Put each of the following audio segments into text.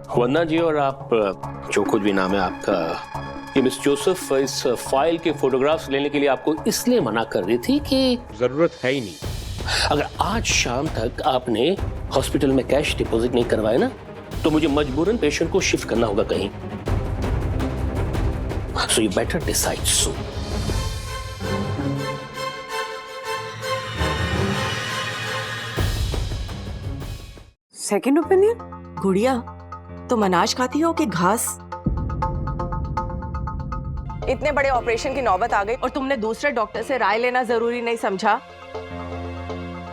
वंदना जी, और आप जो कुछ भी नाम है आपका, ये मिस जोसेफ इस फाइल के फोटोग्राफ्स लेने के लिए आपको इसलिए मना कर रही थी कि जरूरत है ही नहीं। अगर आज शाम तक आपने हॉस्पिटल में कैश डिपॉजिट नहीं करवाया ना, तो मुझे मजबूरन पेशेंट को शिफ्ट करना होगा कहीं। So you better decide soon. Second opinion? गुड़िया, तुम अनाज खाती हो कि घास? इतने बड़े ऑपरेशन की नौबत आ गई और तुमने दूसरे डॉक्टर से राय लेना जरूरी नहीं समझा?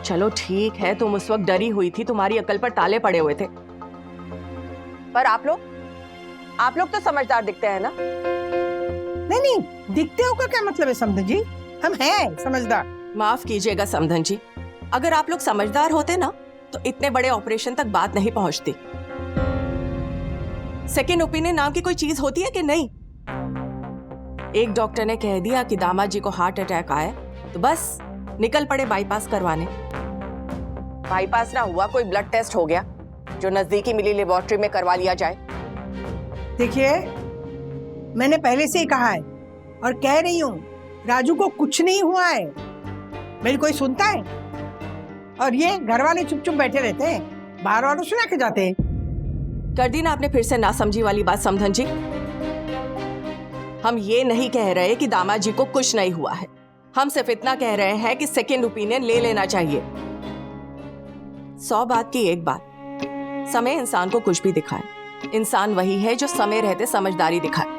चलो ठीक है, तुम उस वक्त डरी हुई थी, तुम्हारी अकल पर ताले पड़े हुए थे, पर आप लोग तो समझदार दिखते हैं ना? नहीं नहीं, दिखते हो का क्या मतलब है समधन जी? हम हैं समझदार। माफ कीजिएगा समधन जी, अगर आप लोग समझदार होते ना तो इतने बड़े ऑपरेशन तक बात नहीं पहुंचती। सेकेंड ओपिनियन नाम की कोई चीज होती है कि नहीं? एक डॉक्टर ने कह दिया कि दामाद जी को हार्ट अटैक आया, तो बस निकल पड़े बाईपास करवाने। बाईपास ना हुआ, कोई ब्लड टेस्ट हो गया जो नजदीकी मिली लेबोरेटरी में करवा लिया जाए। देखिए, मैंने पहले से ही कहा है और कह रही हूँ, राजू को कुछ नहीं हुआ है। मेरी कोई सुनता है? और ये घर वाले चुप चुप बैठे रहते हैं, बाहर वालों सुना के जाते हैं। कर दी ना आपने फिर से नासमझी वाली बात समधन जी। हम ये नहीं कह रहे कि दामाद जी को कुछ नहीं हुआ है, हम सिर्फ इतना कह रहे हैं कि सेकेंड ओपिनियन ले लेना चाहिए। 100 बात की एक बात, समय इंसान को कुछ भी दिखाए, इंसान वही है जो समय रहते समझदारी दिखाए।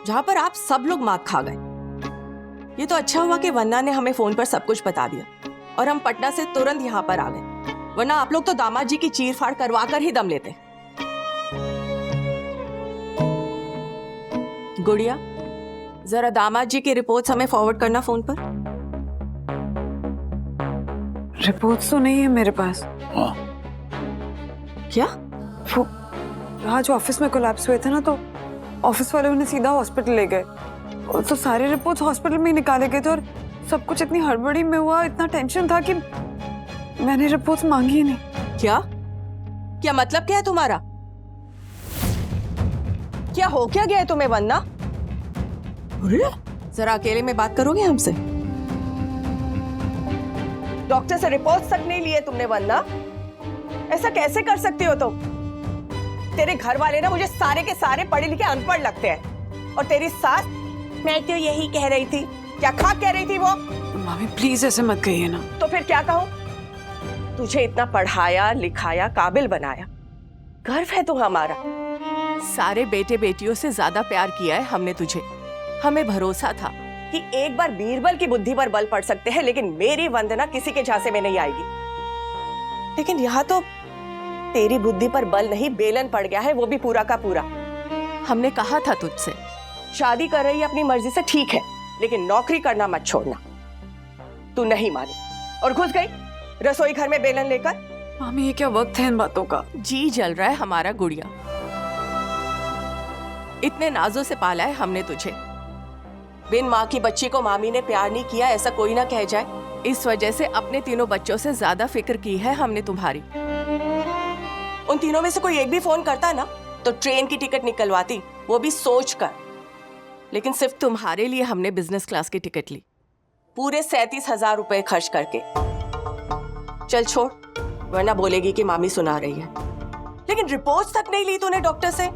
जहां पर आप सब लोग मात खा गए। ये तो अच्छा हुआ कि वन्ना ने हमें फोन पर सब कुछ बता दिया और हम पटना से तुरंत यहाँ पर आ गए, वरना आप लोग तो दामाद जी की चीर फाड़ करवा कर ही दम लेते। गुड़िया, जरा दामाद जी की रिपोर्ट्स हमें फॉरवर्ड करना फोन पर। रिपोर्ट्स तो नहीं है मेरे पास। हाँ। क्या? वो आज ऑफिस में कोलैप्स हुए थे ना, तो ऑफिस वाले उन्हें सीधा हॉस्पिटल ले गए, तो सारे रिपोर्ट्स हॉस्पिटल में ही निकाले गए थे और सब कुछ इतनी हड़बड़ी में हुआ, इतना टेंशन था कि मैंने रिपोर्ट्स मांगी ही नहीं। क्या क्या मतलब क्या है तुम्हारा? क्या हो क्या गया है तुम्हें वन्ना? जरा अकेले में बात करोगे हमसे? डॉक्टर से रिपोर्ट्स तक नहीं लिए तुमने वन्ना? ऐसा कैसे कर सकती हो तुम? तेरे घर वाले ना मुझे सारे के सारे पढ़े लिखे अनपढ़ लगते हैं, और तेरी सास, मैं तो यही कह रही थी। क्या खाक कह रही थी वो? मामी प्लीज ऐसे मत कहिए ना। तो फिर क्या कहूं? तुझे इतना पढ़ाया लिखाया, काबिल बनाया, गर्व है तू हमारा। सारे बेटे बेटियों से ज्यादा प्यार किया है हमने तुझे। हमें भरोसा था कि एक बार बीरबल की बुद्धि पर बल पड़ सकते हैं, लेकिन मेरी वंदना किसी के झांसे में नहीं आएगी। लेकिन यहाँ तो तेरी बुद्धि पर बल नहीं, बेलन पड़ गया है, वो भी पूरा का पूरा। हमने कहा था तुझसे, शादी कर रही है अपनी मर्जी से, ठीक है, लेकिन नौकरी करना मत छोड़ना। तू नहीं मानी और घुस गई रसोई घर में बेलन लेकर। मामी ये क्या वक्त है इन बातों का? जी जल रहा है हमारा गुड़िया। इतने नाजों से पाला है हमने तुझे, बिन माँ की बच्ची को मामी ने प्यार नहीं किया ऐसा कोई ना कह जाए। इस वजह से अपने तीनों बच्चों से ज्यादा फिक्र की है हमने तुम्हारी। उन तीनों में से कोई एक भी फोन करता ना तो ट्रेन की टिकट निकलवाती, वो भी सोच कर। लेकिन सिर्फ तुम्हारे लिए हमने बिजनेस क्लास की टिकट ली, पूरे 37,000 रुपए खर्च करके। चल छोड़, वरना बोलेगी कि मामी सुना रही है। लेकिन रिपोर्ट्स तक नहीं ली तूने डॉक्टर से।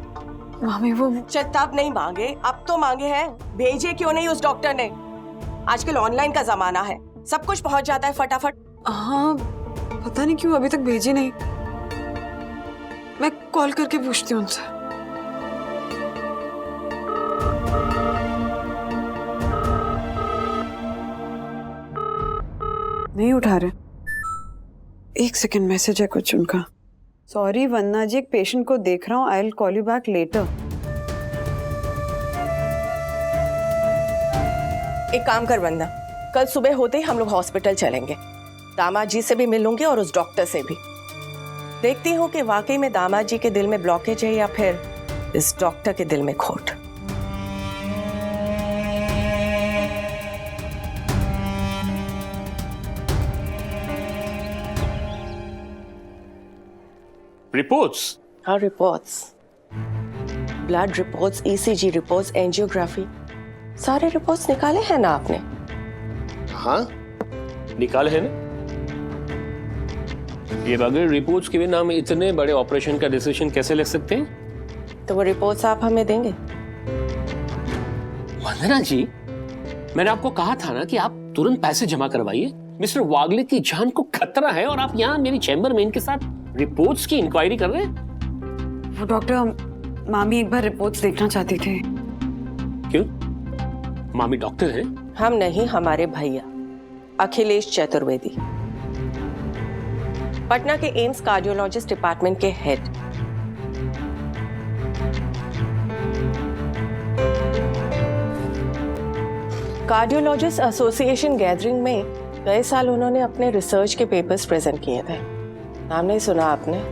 मामी वो चल तब नहीं मांगे, अब तो मांगे हैं। भेजे क्यों नहीं उस डॉक्टर ने? आजकल ऑनलाइन का जमाना है, सब कुछ पहुंच जाता है फटाफट। हाँ, पता नहीं क्यों अभी तक भेजी नहीं। मैं कॉल करके पूछती हूँ उनसे। नहीं उठा रहे। एक सेकंड, मैसेज है कुछ उनका। सॉरी वन्ना जी, एक पेशेंट को देख रहा हूँ, I will call you back later. एक काम कर वंदना, कल सुबह होते ही हम लोग हॉस्पिटल चलेंगे। दामाद जी से भी मिल लूंगी और उस डॉक्टर से भी। देखती हूँ कि वाकई में दामाद जी के दिल में ब्लॉकेज है या फिर इस डॉक्टर के दिल में खोट। रिपोर्ट्स? हाँ, reports, blood reports, ECG reports, angiography, सारे रिपोर्ट्स निकाले हैं ना आपने? हाँ, निकाले हैं ना। ये बगैर रिपोर्ट्स के बिना हम इतने बड़े ऑपरेशन का डिसीजन कैसे ले सकते हैं? तो वो रिपोर्ट्स आप हमें देंगे? वंदना जी, मैंने आपको कहा था ना कि आप तुरंत पैसे जमा करवाइए। मिस्टर वागले की जान को खतरा है और आप यहाँ मेरी चैम्बर में इनके साथ रिपोर्ट्स की इंक्वायरी कर रहे हैं। वो डॉक्टर, मामी एक बार रिपोर्ट्स देखना चाहती थी। क्यों? मामी डॉक्टर हैं? हम नहीं, हमारे भैया अखिलेश चतुर्वेदी, पटना के एम्स कार्डियोलॉजिस्ट डिपार्टमेंट के हेड। कार्डियोलॉजिस्ट एसोसिएशन गैदरिंग में कई साल उन्होंने अपने रिसर्च के पेपर्स प्रेजेंट किए थे। नाम नहीं सुना आपने?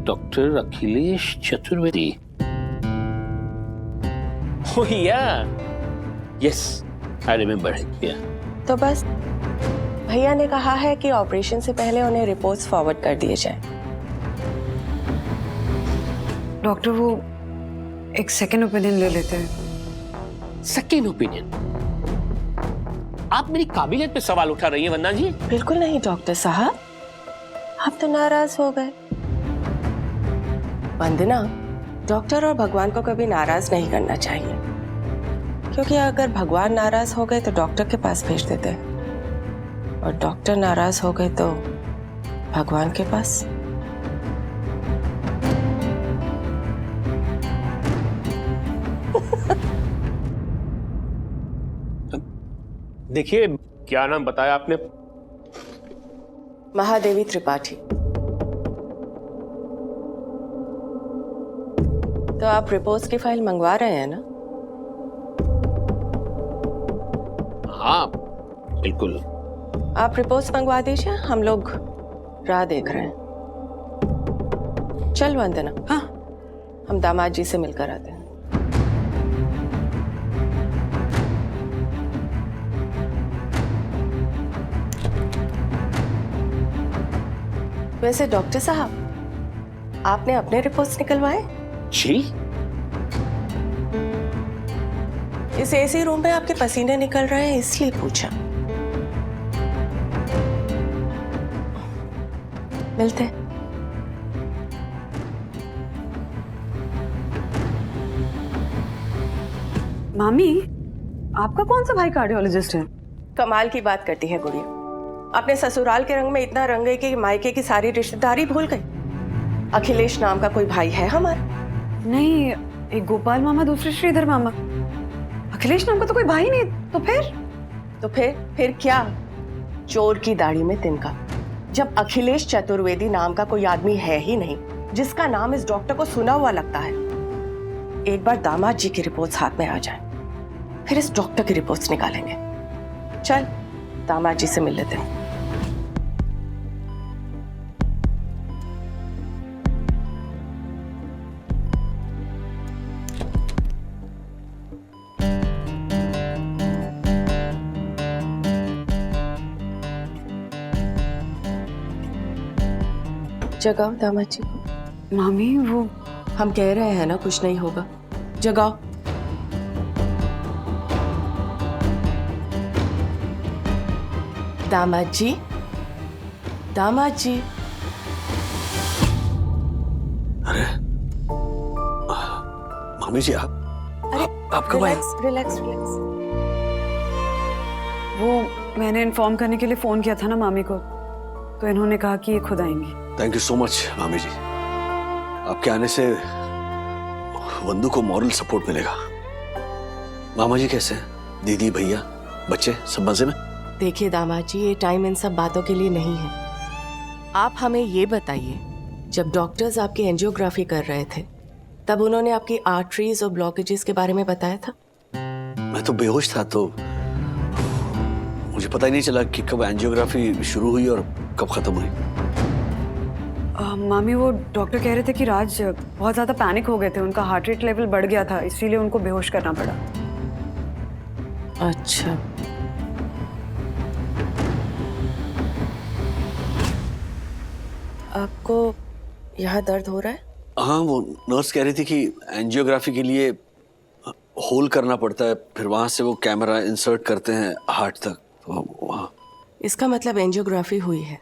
डॉक्टर अखिलेश चतुर्वेदी। ओह या, यस, आई रिमेम्बर। तो बस भैया ने कहा है कि ऑपरेशन से पहले उन्हें रिपोर्ट्स फॉरवर्ड कर दिए जाएं। डॉक्टर, वो एक सेकेंड ओपिनियन ले लेते हैं। Second opinion? आप मेरी काबिलियत पे सवाल उठा रही हैं वंदना जी? बिल्कुल नहीं डॉक्टर साहब, आप तो नाराज हो गए। वंदना, डॉक्टर और भगवान को कभी नाराज नहीं करना चाहिए, क्योंकि अगर भगवान नाराज हो गए तो डॉक्टर के पास भेज देते हैं, और डॉक्टर नाराज हो गए तो भगवान के पास। देखिए, क्या नाम बताया आपने? महादेवी त्रिपाठी। तो आप रिपोर्ट्स की फाइल मंगवा रहे हैं ना? हाँ, बिल्कुल। आप रिपोर्ट्स मंगवा दीजिए, हम लोग राह देख रहे हैं। चल वंदना, हाँ, हम दामाद जी से मिलकर आते हैं। वैसे डॉक्टर साहब, आपने अपने रिपोर्ट्स निकलवाए? जी? इस एसी रूम में आपके पसीने निकल रहे हैं इसलिए पूछा। मिलते हैं। मामी, आपका कौन सा भाई कार्डियोलॉजिस्ट है? कमाल की बात करती है गुड़िया, अपने ससुराल के रंग में इतना रंग गई कि मायके की सारी रिश्तेदारी भूल गई। अखिलेश नाम का कोई भाई है हमारा? नहीं, एक गोपाल मामा, दूसरे श्रीधर मामा। अखिलेश नाम का तो कोई भाई नहीं। तो फिर क्या? चोर की दाढ़ी में तिनका। जब अखिलेश चतुर्वेदी नाम का कोई आदमी है ही नहीं जिसका नाम इस डॉक्टर को सुना हुआ लगता है, एक बार दामाद जी की रिपोर्ट्स हाथ में आ जाए, फिर इस डॉक्टर की रिपोर्ट्स निकालेंगे। चल, दामाद जी से मिल लेते हैं। जगाओ दामाद जी को। मामी, वो हम कह रहे हैं ना कुछ नहीं होगा, जगाओ। दामाद जी, दामाद जी। अरे मामी जी, आप कब आए? रिलैक्स। वो मैंने इन्फॉर्म करने के लिए फोन किया था ना मामी को, तो इन्होंने कहा कि ये खुद आएंगी। थैंक यू सो मच मामी जी, आपके आने से वंदू को मॉरल सपोर्ट मिलेगा। मामा जी कैसे हैं? दीदी, भैया, बच्चे सब मजे में? देखिए दामाद जी, ये टाइम इन सब बातों के लिए नहीं है। आप हमें ये बताइए, जब डॉक्टर्स आपकी एंजियोग्राफी कर रहे थे तब उन्होंने आपकी आर्टरीज और ब्लॉकेजेस के बारे में बताया था? मैं तो बेहोश था, तो मुझे पता ही नहीं चला कि कब एंजियोग्राफी शुरू हुई और कब खत्म हुई। मामी, वो डॉक्टर कह रहे थे कि राज बहुत ज्यादा पैनिक हो गए थे, उनका हार्ट रेट लेवल बढ़ गया था, इसीलिए उनको बेहोश करना पड़ा। अच्छा। आपको यहाँ दर्द हो रहा है? हाँ, वो नर्स कह रही थी कि एंजियोग्राफी के लिए होल करना पड़ता है, फिर वहां से वो कैमरा इंसर्ट करते हैं हार्ट तक, तो वहां। इसका मतलब एंजियोग्राफी हुई है।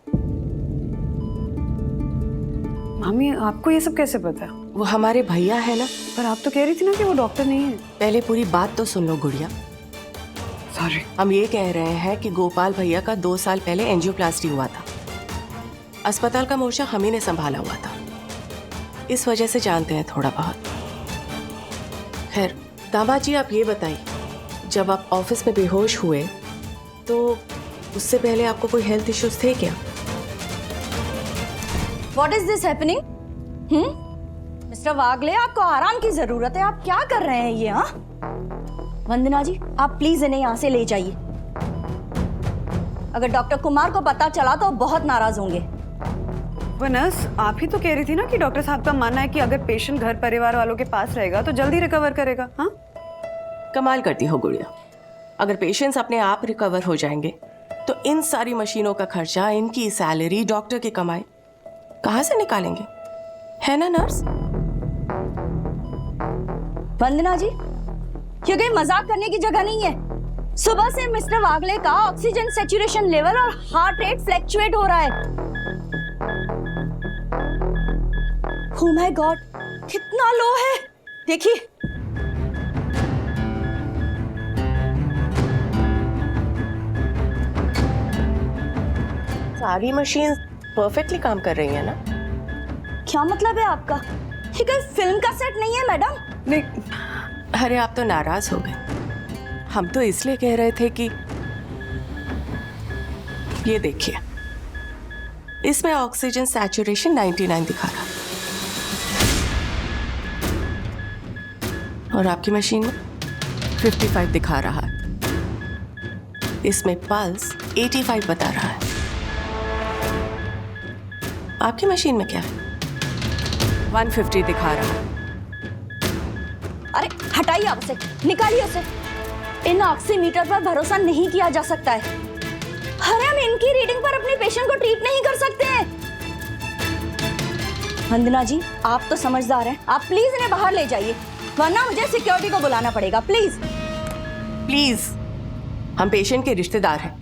मामी आपको ये सब कैसे पता? वो हमारे भैया है ना। पर आप तो कह रही थी ना कि वो डॉक्टर नहीं है। पहले पूरी बात तो सुन लो गुड़िया। सॉरी। हम ये कह रहे हैं कि गोपाल भैया का 2 साल पहले एंजियोप्लास्टी हुआ था। अस्पताल का मोर्चा हम ही ने संभाला हुआ था, इस वजह से जानते हैं थोड़ा बहुत। खैर दामाद जी, आप ये बताइए, जब आप ऑफिस में बेहोश हुए तो उससे पहले आपको कोई हेल्थ इश्यूज थे क्या? What is this happening? Mister Wagle, आपको आराम की जरूरत है। आप क्या कर रहे हैं ये? हाँ वंदना जी, आप प्लीज इन्हें यहाँ से ले जाइए। अगर डॉक्टर कुमार को पता चला तो बहुत नाराज होंगे। वो नर्स, आप ही तो कह रही थी ना कि डॉक्टर साहब का मानना है कि अगर पेशेंट घर परिवार वालों के पास रहेगा तो जल्दी रिकवर करेगा। हाँ, कमाल करती हो गुड़िया। अगर पेशेंट्स अपने आप रिकवर हो जाएंगे तो इन सारी मशीनों का खर्चा, इनकी सैलरी, डॉक्टर की कमाई कहाँ से निकालेंगे, है ना नर्स? वंदना जी, ये कोई मजाक करने की जगह नहीं है। सुबह से मिस्टर वागले का ऑक्सीजन सैचुरेशन लेवल और हार्ट रेट फ्लैक्चुएट हो रहा है। ओह माय गॉड, कितना लो है देखिए। सारी मशीन परफेक्टली काम कर रही है ना? क्या मतलब है आपका? ये कोई फिल्म का सेट नहीं है मैडम। नहीं, अरे आप तो नाराज हो गए। हम तो इसलिए कह रहे थे कि ये देखिए, इसमें ऑक्सीजन सैचुरेशन 99 दिखा रहा और आपकी मशीन में 55 दिखा रहा है। इसमें पल्स 85 बता रहा है। आपकी मशीन में क्या है? 150 दिखा रहा है। अरे हटाइए आप उसे, निकालिए उसे। इन ऑक्सीमीटर पर भरोसा नहीं किया जा सकता है। अरे हम इनकी रीडिंग पर अपने पेशेंट को ट्रीट नहीं कर सकते हैं। वंदना जी, आप तो समझदार हैं, आप प्लीज इन्हें बाहर ले जाइए, वरना मुझे सिक्योरिटी को बुलाना पड़ेगा। प्लीज प्लीज, हम पेशेंट के रिश्तेदार हैं।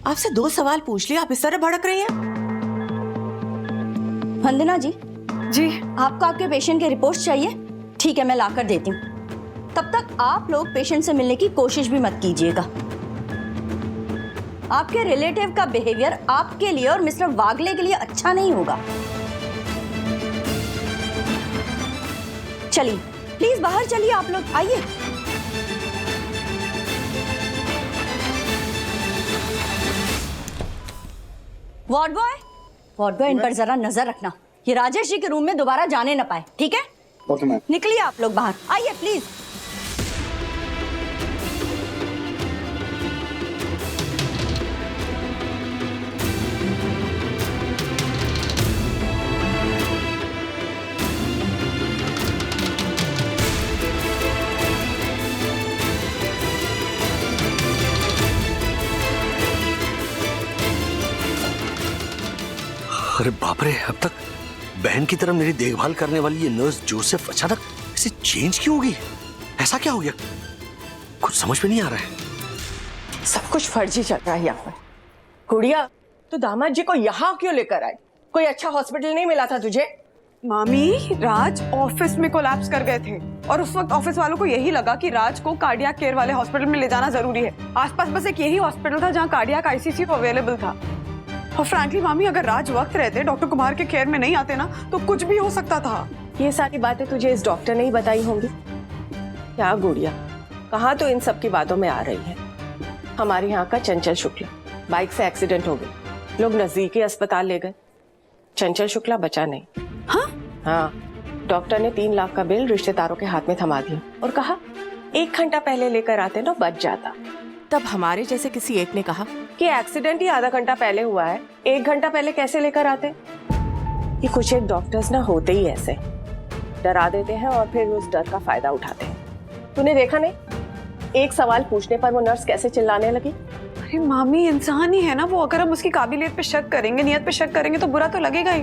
आपसे 2 सवाल पूछ लिए, आप इस तरह भड़क रही हैं। वंदना जी, जी आपको आपके पेशेंट के रिपोर्ट्स चाहिए? ठीक है, मैं लाकर देती हूँ। तब तक आप लोग पेशेंट से मिलने की कोशिश भी मत कीजिएगा। आपके रिलेटिव का बिहेवियर आपके लिए और मिस्टर वागले के लिए अच्छा नहीं होगा। चलिए प्लीज बाहर चलिए, आप लोग आइए। वार्ड बॉय, इन पर जरा नजर रखना। ये राजेश जी के रूम में दोबारा जाने न पाए, ठीक है? Okay ma'am. निकलिए आप लोग बाहर, आइए प्लीज। अरे बाप रे, अब तक बहन की तरह मेरी देखभाल करने वाली ये नर्स जोसेफ अचानक ऐसे चेंज क्यों हो गई? ऐसा क्या हो गया? कुछ समझ में नहीं आ रहा है। सब कुछ फर्जी चल रहा है यहाँ पर। गुड़िया, तो दामाद जी को यहाँ क्यों लेकर आई? कोई अच्छा हॉस्पिटल नहीं मिला था तुझे? मामी, राज ऑफिस में कोलैप्स कर गए थे और उस वक्त ऑफिस वालों को यही लगा कि राज को कार्डियक केयर वाले हॉस्पिटल में ले जाना जरूरी है। आसपास बस एक यही हॉस्पिटल था जहाँ कार्डियक आईसीयू अवेलेबल था। और फ्रैंकली मामी, अगर राज वक्त रहते डॉक्टर कुमार के केयर में नहीं आते ना तो कुछ भी हो सकता था। ये सारी बातें तुझे इस डॉक्टर ने ही बताई होंगी। क्या गुड़िया, कहाँ तो इन सब की बातों में आ रही है। हमारे यहाँ का चंचल शुक्ला, बाइक से एक्सीडेंट हो गई, लोग नजदीकी अस्पताल ले गए, चंचल शुक्ला बचा नहीं। हाँ, डॉक्टर ने 3 लाख का बिल रिश्तेदारों के हाथ में थमा दिया और कहा 1 घंटा पहले लेकर आते ना बच जाता। तब हमारे जैसे किसी एक ने कहा कि एक्सीडेंट ही आधा घंटा पहले हुआ है, 1 घंटा पहले कैसे लेकर आते। ये कुछ एक डॉक्टर्स ना होते ही ऐसे, डरा देते हैं और फिर उस डर का फायदा उठाते हैं। तूने देखा नहीं, एक सवाल पूछने पर वो नर्स कैसे चिल्लाने लगी। अरे मामी, इंसान ही है ना वो। अगर हम उसकी काबिलियत पे शक करेंगे, नियत पे शक करेंगे तो बुरा तो लगेगा ही।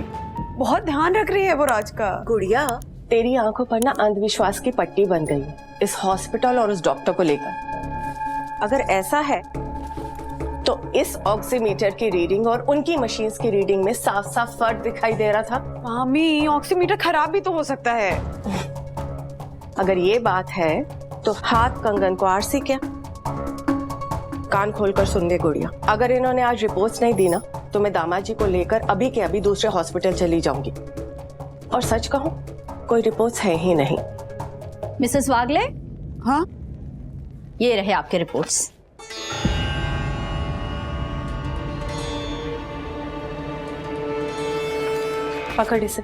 बहुत ध्यान रख रही है वो राज का। गुड़िया, तेरी आंखों पर ना अंधविश्वास की पट्टी बन गई है इस हॉस्पिटल और उस डॉक्टर को लेकर। अगर ऐसा है तो इस ऑक्सीमीटर की रीडिंग और उनकी मशीन्स की रीडिंग में साफ साफ फर्क दिखाई दे रहा था। मामी, ऑक्सीमीटर खराब भी तो हो सकता है। अगर ये बात है तो हाथ कंगन को आरसी क्या? कान खोलकर सुन ले गुड़िया, अगर इन्होंने आज रिपोर्ट्स नहीं दी ना तो मैं दामाद जी को लेकर अभी के अभी दूसरे हॉस्पिटल चली जाऊंगी। और सच कहूं, कोई रिपोर्ट्स है ही नहीं। मिसेस वागले, हाँ, ये रहे आपके रिपोर्ट्स। पकड़ इसे।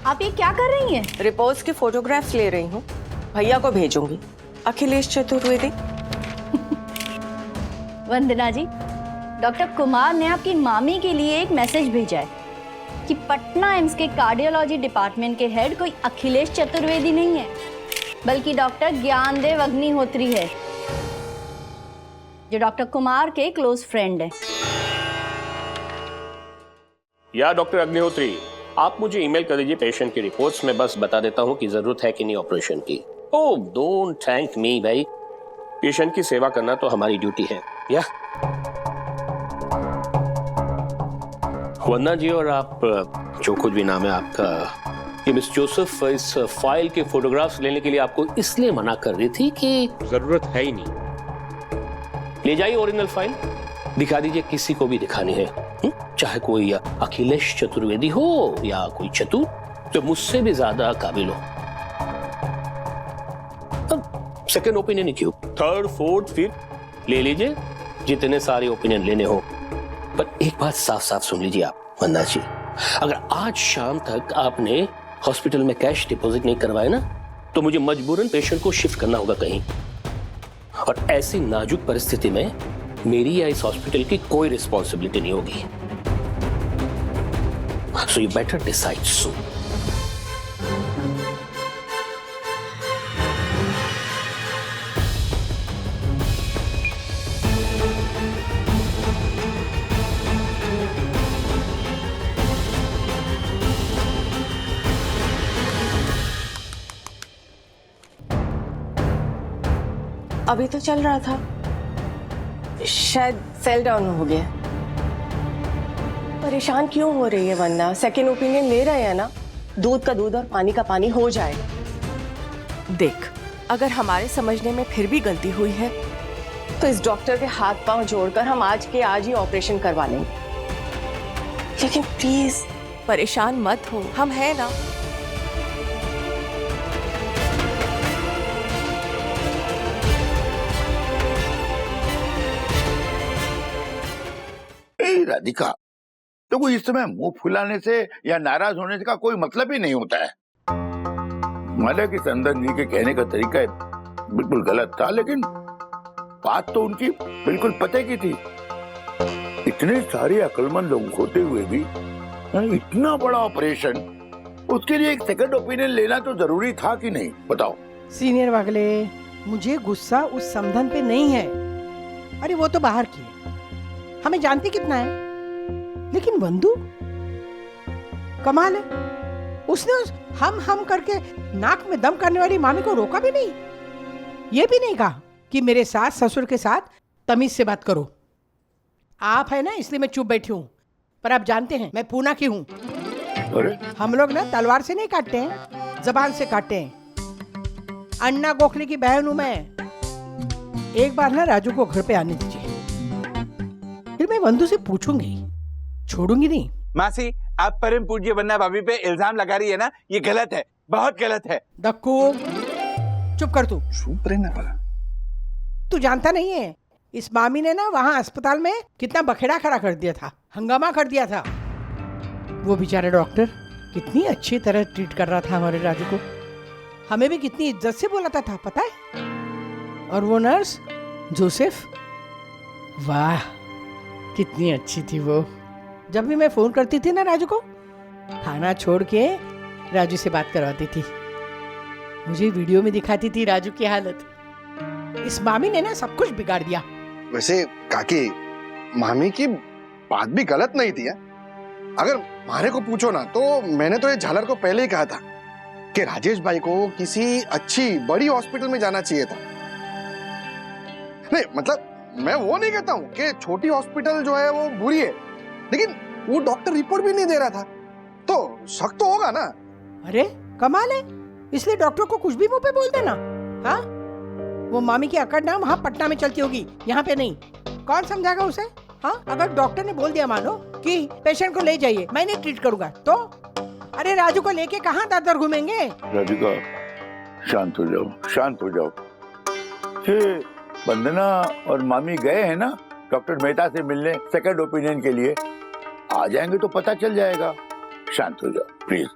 आप ये क्या कर रही हैं? रिपोर्ट्स की फोटोग्राफ्स ले रही हूँ, भैया को भेजूंगी। अखिलेश चतुर्वेदी। वंदना जी, डॉक्टर कुमार ने आपकी मामी के लिए एक मैसेज भेजा है कि पटना एम्स के कार्डियोलॉजी डिपार्टमेंट के हेड कोई अखिलेश चतुर्वेदी नहीं है, बल्कि डॉक्टर ज्ञानदेव अग्निहोत्री है, जो डॉक्टर कुमार के क्लोज फ्रेंड हैं। या डॉक्टर अग्निहोत्री, आप मुझे ईमेल कर दीजिए पेशेंट की रिपोर्ट्स में, बस बता देता हूँ कि जरूरत है कि नहीं ऑपरेशन की। ओह, डोंट थैंक मी भाई, पेशेंट की सेवा करना तो हमारी ड्यूटी है। या वंदना जी, और आप जो कुछ भी नाम है आपका, ये मिस जोसेफ इस फाइल के फोटोग्राफ्स लेने के लिए आपको इसलिए मना कर रही थी कि जरूरत है ही नहीं। ले जाइए ओरिजिनल फाइल, दिखा दीजिए, किसी को भी दिखानी है, चाहे कोई अखिलेश चतुर्वेदी हो या कोई चतुर जो मुझसे भी ज्यादा काबिल हो। अब सेकंड ओपिनियन क्यों, थर्ड, फोर्थ, फिफ्थ ले लीजिए, जितने सारे ओपिनियन लेने हो। पर एक बात साफ साफ सुन लीजिए आप वंदना जी, अगर आज शाम तक आपने हॉस्पिटल में कैश डिपॉजिट नहीं करवाए ना, तो मुझे मजबूरन पेशेंट को शिफ्ट करना होगा कहीं, और ऐसी नाजुक परिस्थिति में मेरी या इस हॉस्पिटल की कोई रिस्पॉन्सिबिलिटी नहीं होगी। So you better decide soon. अभी तो चल रहा था, शायद सेल डाउन हो गया। परेशान क्यों हो रही है वंदना? सेकेंड ओपिनियन ले रहे हैं ना, दूध का दूध और पानी का पानी हो जाएगा। देख, अगर हमारे समझने में फिर भी गलती हुई है तो इस डॉक्टर के हाथ पांव जोड़कर हम आज के आज ही ऑपरेशन करवा लेंगे। लेकिन प्लीज परेशान मत हो, हम हैं ना। राधिका, तो इस समय मुंह फुलाने से या नाराज होने का कोई मतलब ही नहीं होता है। हालांकि संदन जी के कहने का तरीका बिल्कुल गलत था, लेकिन बात तो उनकी बिल्कुल पते की थी। इतने सारे अक्लमंद लोग होते हुए भी इतना बड़ा ऑपरेशन, उसके लिए एक सेकंड ओपिनियन लेना तो जरूरी था कि नहीं, बताओ। सीनियर वागले, मुझे गुस्सा उस समधन पे नहीं है। अरे वो तो बाहर की है, हमें जानती कितना है, लेकिन वंदू कमाल है, उसने हम करके नाक में दम करने वाली मामी को रोका भी नहीं। ये भी नहीं कहा कि मेरे सास ससुर के साथ तमीज से बात करो। आप है ना, इसलिए मैं चुप बैठी हूँ, पर आप जानते हैं मैं पूना की हूँ। हम लोग ना तलवार से नहीं काटते हैं, जबान से काटते हैं। अन्ना गोखले की बहन हूँ मैं। एक बार ना राजू को घर पे आने दीजिए, फिर मैं वंदू से पूछूंगी, छोड़ूंगी नहीं। मासी, आप परम पूज्य वंदना भाभी पे इल्जाम लगा रही है ना, ये गलत है, बहुत गलत है। दक्कू, चुप कर तू। चुप रहना पड़ा। तू जानता नहीं है, इस मामी ने ना वहां अस्पताल में कितना बखेड़ा खड़ा कर दिया था, हंगामा कर दिया था। वो बेचारा डॉक्टर कितनी अच्छी तरह ट्रीट कर रहा था हमारे राजू को, हमें भी कितनी इज्जत से बोलाता था, पता है। और वो नर्स जोसेफ, वाह कितनी अच्छी थी वो। जब भी मैं फोन करती थी ना राजू को, खाना छोड़ के राजू से बात करवाती थी, मुझे वीडियो में दिखाती थी राजू की हालत। इस मामी ने ना सब कुछ बिगाड़ दिया। वैसे काकी, मामी की बात भी गलत नहीं थी। अगर मारे को पूछो ना तो मैंने तो ये झालर को पहले ही कहा था कि राजेश भाई को किसी अच्छी बड़ी हॉस्पिटल में जाना चाहिए था। नहीं मतलब मैं वो नहीं कहता हूँ कि छोटी हॉस्पिटल जो है वो बुरी है, लेकिन वो डॉक्टर रिपोर्ट भी नहीं दे रहा था तो शक तो होगा ना। अरे कमाल है, इसलिए डॉक्टर को कुछ भी मुंह पे बोल देना। हाँ, वो मामी की अकड़ ना वहाँ पटना में चलती होगी, यहाँ पे नहीं। कौन समझाएगा उसे? हाँ, अगर डॉक्टर ने बोल दिया मानो कि पेशेंट को ले जाइए, मैं नहीं ट्रीट करूंगा, तो अरे राजू को लेके कहाँ दर दर घूमेंगे? राधिका, शांत हो जाओ, शांत हो जाओ। ये वंदना और मामी गए हैं ना डॉक्टर मेहता से मिलने सेकंड ओपिनियन के लिए, आ जाएंगे तो पता चल जाएगा। शांत हो जाओ प्लीज।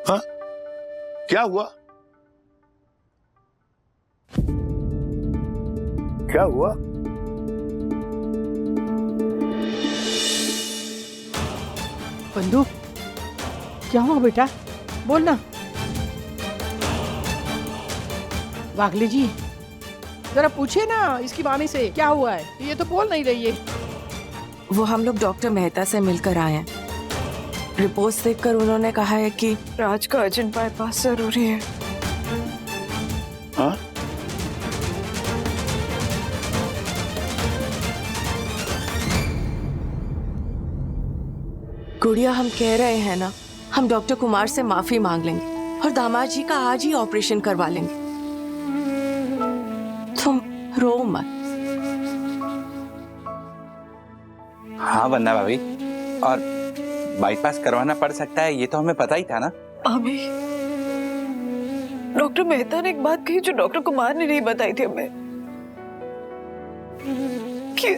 हाँ, क्या हुआ? क्या हुआ? बंधु, क्या हुआ बेटा? बोल ना। वागले जी, जरा पूछिए ना इसकी मामी से क्या हुआ है, ये तो बोल नहीं रही है। वो हम लोग डॉक्टर मेहता से मिलकर आए हैं। रिपोर्ट्स देखकर उन्होंने कहा है कि राज का अर्जेंट बाईपास जरूरी है। हाँ? गुड़िया, हम कह रहे हैं ना, हम डॉक्टर कुमार से माफी मांग लेंगे और दामाद जी का आज ही ऑपरेशन करवा लेंगे। तुम रो मत। हाँ वंदना भाभी, और बाईपास करवाना पड़ सकता है ये तो हमें पता ही था ना। अभी डॉक्टर मेहता ने एक बात कही जो डॉक्टर कुमार ने नहीं बताई थी हमें, कि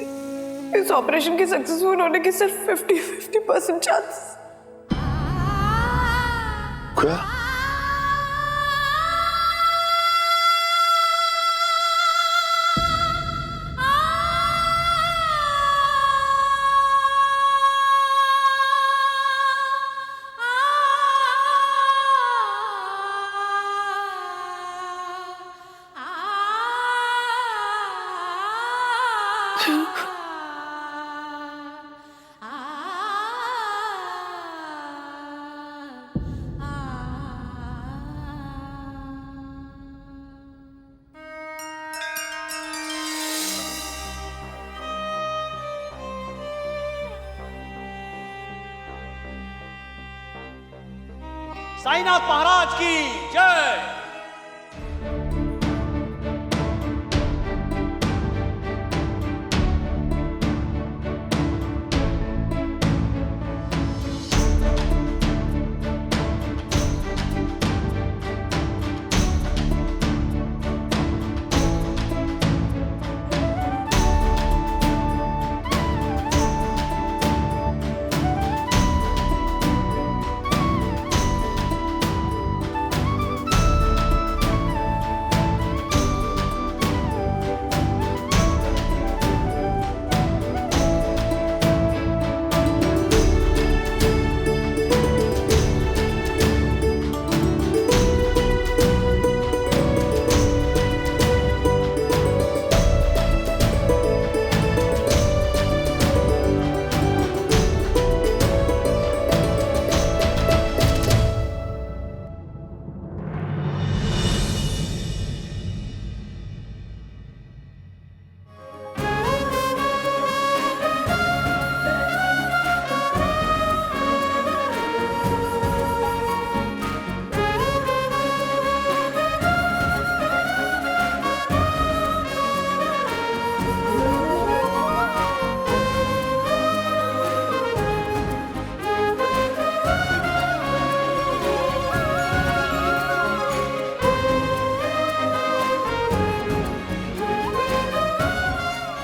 इस ऑपरेशन की सक्सेसफुल होने की सिर्फ 50% चांस। क्या? साईनाथ महाराज की जय।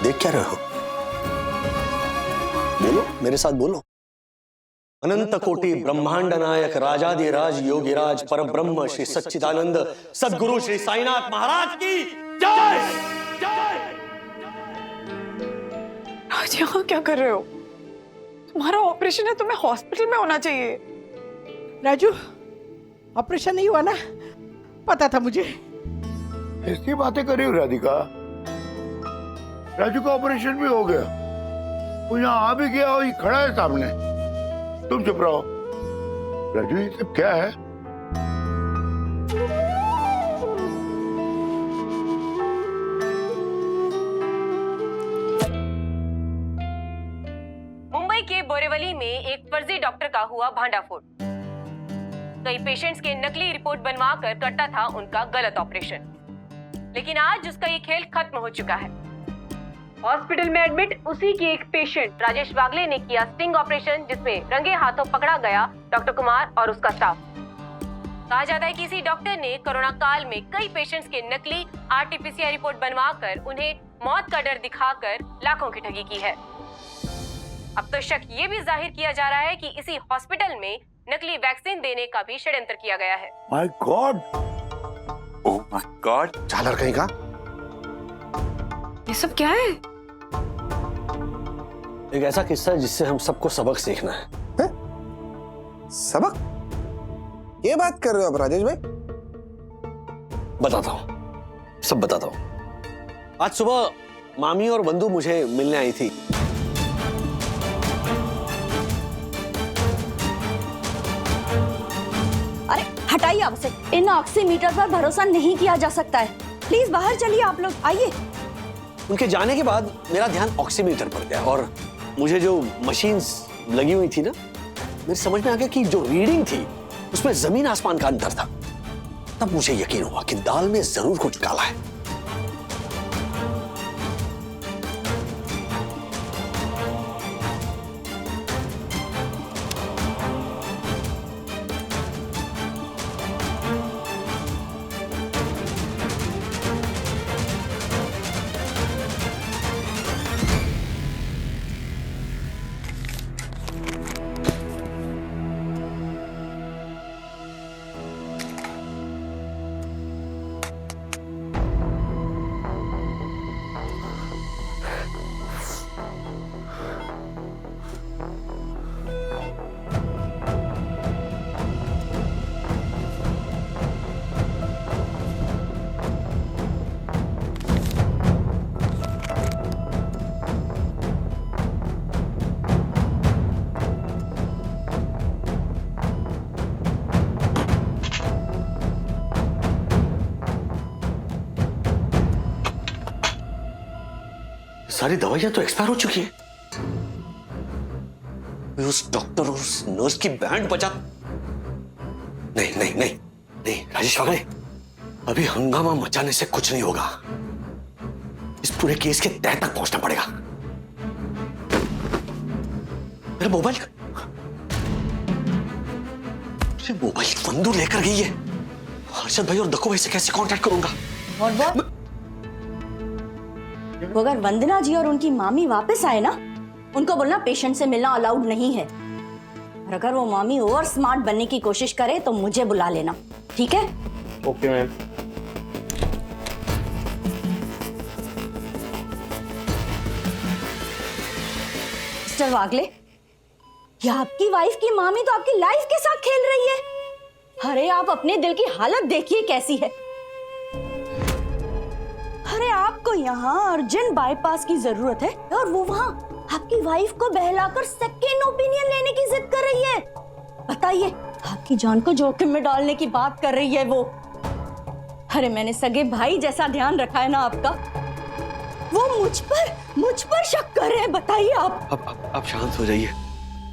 देख क्या रहे हो? बोलो, मेरे साथ बोलो। अनंत कोटि ब्रह्मांड नायक राजाधिराज योगिराज परब्रह्म श्री सच्चिदानंद सद्गुरु श्री साईनाथ महाराज की जय। राज, यहाँ क्या कर रहे हो? तुम्हारा ऑपरेशन है, तुम्हें हॉस्पिटल में होना चाहिए। राजू, ऑपरेशन नहीं हुआ ना? पता था मुझे। ऐसी बातें कर रही हो राधिका? राजू का ऑपरेशन भी हो गया, वो यहाँ आ भी गया और ये खड़ा है सामने। तुम चुप रहो। राजू ये सब क्या है? मुंबई के बोरीवली में एक फर्जी डॉक्टर का हुआ भांडाफोड़। कई पेशेंट्स के नकली रिपोर्ट बनवा कर करता था उनका गलत ऑपरेशन, लेकिन आज उसका ये खेल खत्म हो चुका है। हॉस्पिटल में एडमिट उसी की एक पेशेंट राजेश वागले ने किया स्टिंग ऑपरेशन, जिसमें रंगे हाथों पकड़ा गया डॉक्टर कुमार और उसका स्टाफ। कहा जाता है कि इसी डॉक्टर ने कोरोना काल में कई पेशेंट्स के नकली आरटीपीसीआर रिपोर्ट बनवाकर उन्हें मौत का डर दिखाकर लाखों की ठगी की है। अब तो शक ये भी जाहिर किया जा रहा है कि इसी हॉस्पिटल में नकली वैक्सीन देने का भी षड्यंत्र किया गया है। My God, oh my God, झालर कहीं का। ये सब क्या है? एक ऐसा किस्सा है जिससे हम सबको सबक सीखना है। सबक? ये बात कर रहे हो आप राजेश भाई? बताता हूं, सब बताता हूं। आज सुबह मामी और बंधु मुझे मिलने आई थी। अरे हटाइए आप से, इन ऑक्सीमीटर पर भरोसा नहीं किया जा सकता है। प्लीज बाहर चलिए, आप लोग आइए। उनके जाने के बाद मेरा ध्यान ऑक्सीमीटर पर गया और मुझे जो मशीन्स लगी हुई थी ना, मेरे समझ में आ गया कि जो रीडिंग थी उसमें जमीन आसमान का अंतर था। तब मुझे यकीन हुआ कि दाल में जरूर कुछ काला है। सारी दवाइयां तो एक्सपायर हो चुकी है। उस डॉक्टर और उस नर्स की बैंड बजा। नहीं नहीं नहीं नहीं राजेश वागले, अभी हंगामा मचाने से कुछ नहीं होगा। इस पूरे केस के तह तक पहुंचना पड़ेगा। मेरा मोबाइल, मोबाइल बंदूक लेकर गई है। हर्षद भाई और दक्कू भाई से कैसे कांटेक्ट करूंगा? और वो अगर वंदना जी और उनकी मामी वापस आए ना, उनको बोलना पेशेंट से मिलना अलाउड नहीं है। और अगर वो मामी ओवर स्मार्ट बनने की कोशिश करे तो मुझे बुला लेना, ठीक है? Okay ma'am. मिस्टर वागले, ये आपकी वाइफ की मामी तो आपकी लाइफ के साथ खेल रही है। अरे आप अपने दिल की हालत देखिए कैसी है। अरे आपको यहाँ अर्जेंट बाईपास की जरूरत है और वो वहाँ आपकी वाइफ को बहलाकर सेकेंड ओपिनियन लेने की जिद कर रही है। बताइए, आपकी जान को जोखिम में डालने की बात कर रही है वो। अरे मैंने सगे भाई जैसा ध्यान रखा है ना आपका, वो मुझ पर शक कर रहे हैं। बताइए आप शांत हो जाइए।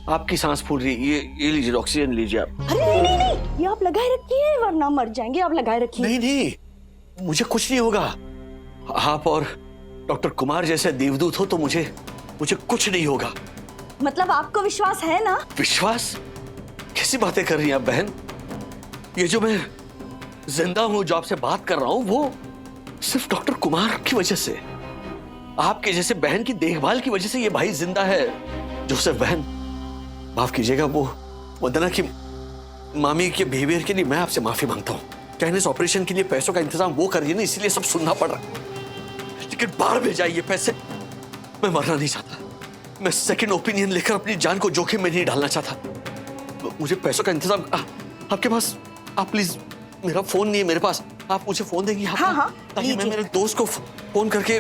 आपकी सांस फूल रही है। ये लीजिए, ऑक्सीजन लीजिए आप। अरे नहीं नहीं नहीं, ये आप लगाए रखिए वरना मर जाएंगे। आप लगाए रखिए। नहीं नहीं, मुझे कुछ नहीं होगा। आप और डॉक्टर कुमार जैसे देवदूत हो तो मुझे कुछ नहीं होगा। मतलब आपको विश्वास है ना? विश्वास? कैसी बातें कर रही हैं आप बहन? ये जो मैं जिंदा हूं, जो आपसे बात कर रहा हूं, वो सिर्फ डॉक्टर कुमार की वजह से, आपके जैसे बहन की देखभाल की वजह से ये भाई जिंदा है। जोसेफ बहन, माफ कीजिएगा, वो वंदना की मामी के बिहेवियर के लिए मैं आपसे माफी मांगता हूँ। कहने इस ऑपरेशन के लिए पैसों का इंतजाम वो कर रही है ना, इसलिए सब सुनना पड़ रहा है। लेकिन बाहर भेजा ये पैसे, मैं मरना नहीं चाहता। मैं सेकंड ओपिनियन लेकर अपनी जान को जोखिम में नहीं डालना चाहता। मुझे पैसों का इंतजाम आपके पास, आप प्लीज, मेरा फोन नहीं है मेरे पास, आप मुझे फोन देंगी? हाँ, हाँ, ताकि मैं लीजिए। मेरे दोस्त को फोन करके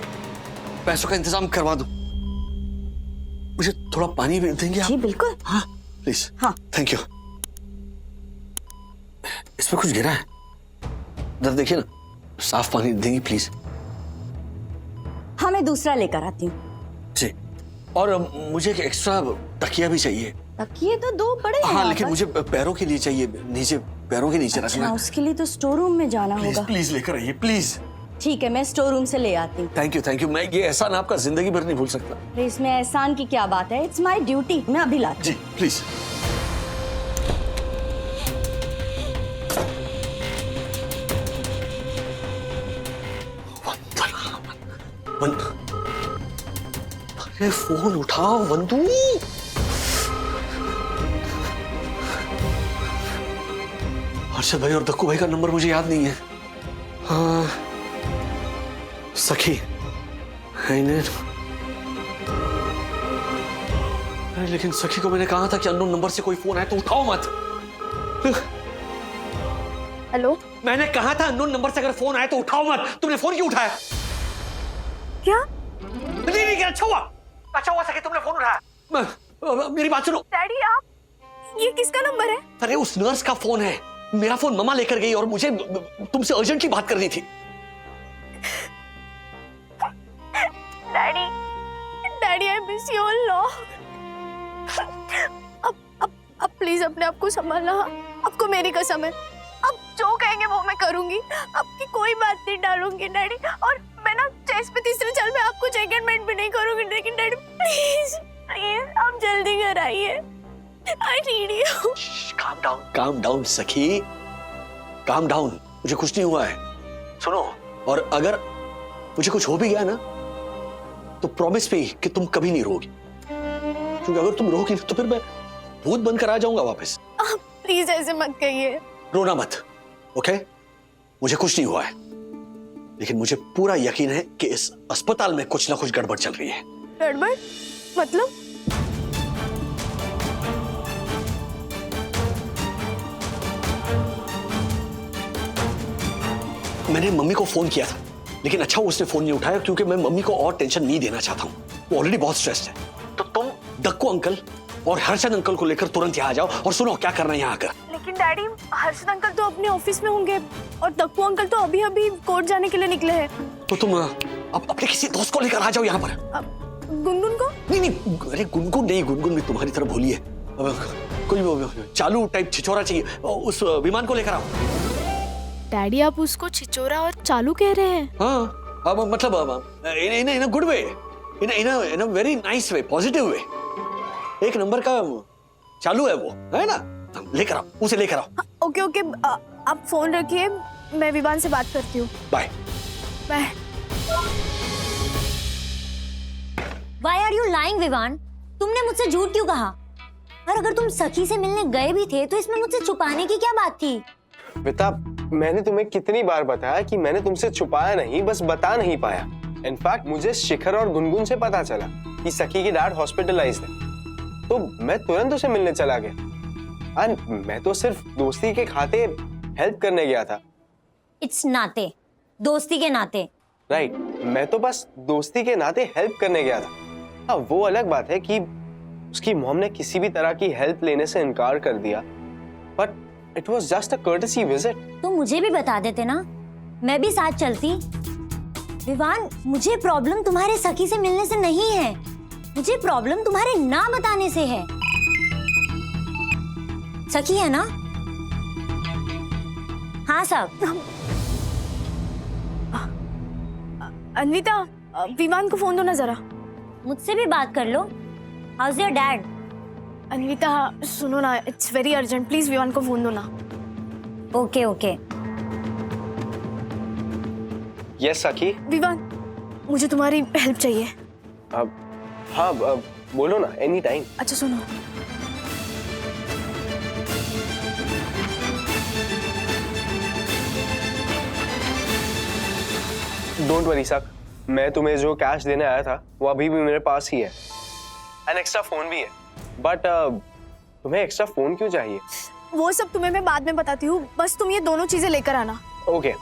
पैसों का इंतजाम करवा दूं। मुझे थोड़ा पानी भी देंगे आप? जी बिल्कुल। हाँ प्लीज। हाँ। Thank you. इसमें कुछ गिरा है, जरा देखिए ना, साफ पानी देंगी प्लीज? हाँ मैं दूसरा लेकर आती हूँ। जी। और मुझे एक एक्स्ट्रा तकिया भी चाहिए। तकिए तो 2 बड़े हैं। हाँ लेकिन मुझे पैरों के लिए चाहिए, नीचे पैरों के नीचे अच्छा, रखना। उसके लिए तो स्टोर रूम में जाना होगा। प्लीज लेकर आइए प्लीज। ठीक है, मैं स्टोर रूम से ले आती हूँ। Thank you. मैं ये एहसान आपका जिंदगी भर नहीं भूल सकता। अरे इसमें एहसान की क्या बात है, इट्स माई ड्यूटी। मैं अभी लाती जी प्लीज। अरे फोन उठाओ वंदू। हर्षद भाई और दक्कू भाई का नंबर मुझे याद नहीं है। हाँ सखी है इन्हें। अरे लेकिन सखी को मैंने कहा था कि अननोन नंबर से कोई फोन आए तो उठाओ मत। हेलो, मैंने कहा था अननोन नंबर से अगर फोन आए तो उठाओ मत। तुमने फोन क्यों उठाया? क्या? नहीं अच्छा हुआ सखी तुमने फोन उठाया। मेरी बात सुनो। डैडी आप, ये किसका नंबर है? अरे उस नर्स का फोन है। मेरा फोन मम्मा लेकर गई और मुझे तुमसे अर्जेंटली बात करनी थी। Daddy I miss you a lot. अब प्लीज अपने आप को संभालना। आपको मेरी कसम है, अब जो कहेंगे वो मैं करूंगी। आपकी कोई बात नहीं डालूंगी डैडी। और मैं ना चेस पे तीसरे चाल में आपको चेकमेट भी नहीं करूंगी। लेकिन डैडी प्लीज प्लीज आप जल्दी घर आइए। I need you. Calm down सखी, काम डाउन। मुझे कुछ नहीं हुआ है। सुनो, और अगर मुझे कुछ हो भी गया ना तो प्रॉमिस पे कि तुम कभी नहीं रोगी, क्योंकि अगर तुम रोगी तो फिर मैं भूत बनकर आ जाऊंगा वापस। प्लीज ऐसे मत कहिए। रोना मत, ओके? मुझे कुछ नहीं हुआ है, लेकिन मुझे पूरा यकीन है कि इस अस्पताल में कुछ ना कुछ गड़बड़ चल रही है। गड़बड़ मतलब? मैंने मम्मी को फोन किया था, लेकिन अच्छा उसने फोन नहीं उठाया, क्योंकि मैं मम्मी को और टेंशन नहीं देना चाहता हूँ। वो ऑलरेडी बहुत स्ट्रेस्ड है। तो तुम दक्कू अंकल और हर्षद अंकल को लेकर तुरंत यहाँ आ जाओ और सुनो क्या करना है यहाँ आकर। लेकिन डैडी हर्षद अंकल तो अपने ऑफिस में होंगे और दक्कू अंकल तो अभी अभी कोर्ट जाने के लिए निकले हैं। तो तुम अब अपने किसी दोस्त को लेकर आ जाओ यहाँ पर। गुनगुन को? नहीं, अरे गुनगुन नहीं, गुनगुन भी तुम्हारी तरह भूली है। कोई चालू टाइप छिछोरा चाहिए, उस विमान को लेकर आओ। डैडी आप उसको छिचोरा और चालू कह रहे हैं? हाँ, अब मतलब in a good way, in a very nice way, positive way. एक नंबर का चालू है वो, है ना? लेकर आओ, उसे लेकर आओ। ओके ओके, आप फोन रखिए, मैं विवान से बात करती हूँ। Bye bye. Why are you lying, Vivaan? तुमने मुझसे झूठ क्यों कहा? और अगर तुम सखी से मिलने गए भी थे तो इसमें मुझसे छुपाने की क्या बात थी? बेटा, मैंने तुम्हें कितनी बार बताया कि मैंने तुमसे छुपाया नहीं, बस बता नहीं पाया। इनफैक्ट मुझे शिखर और गुनगुन से पता चला कि सखी की डैड हॉस्पिटलाइज्ड है, तो मैं तुरंत उसे मिलने चला गया। और मैं तो सिर्फ दोस्ती के खाते हेल्प करने गया था। इट्स नाते, दोस्ती के नाते। राइट, मैं तो बस दोस्ती के नाते हेल्प करने गया था। हाँ, वो अलग बात है कि उसकी मॉम ने किसी भी तरह की हेल्प लेने से इनकार कर दिया, but it was just a courtesy visit. तो मुझे भी बता देते ना, मैं भी साथ चलती। विवान, मुझे प्रॉब्लम तुम्हारे सखी से मिलने से नहीं है, मुझे प्रॉब्लम तुम्हारे ना बताने से है। सखी है ना? हाँ साहब। अन्विता, विवान को फोन दो ना जरा। मुझसे भी बात कर लो। How's your dad? अन्विता सुनो ना, it's very urgent, please Vivaan को फोन दो ना। Okay okay. यस सखी। विवान, मुझे तुम्हारी हेल्प चाहिए। हाँ, बोलो ना, एनी टाइम। अच्छा सुनो, डोंट वरी सक, मैं तुम्हें जो कैश देने आया था वो अभी भी मेरे पास ही है, एंड एक्स्ट्रा फोन भी है। बट तुम्हें एक्स्ट्रा फोन क्यों चाहिए? वो सब तुम्हें मैं बाद में बताती हूँ, बस तुम ये दोनों चीजें लेकर आना। ओके,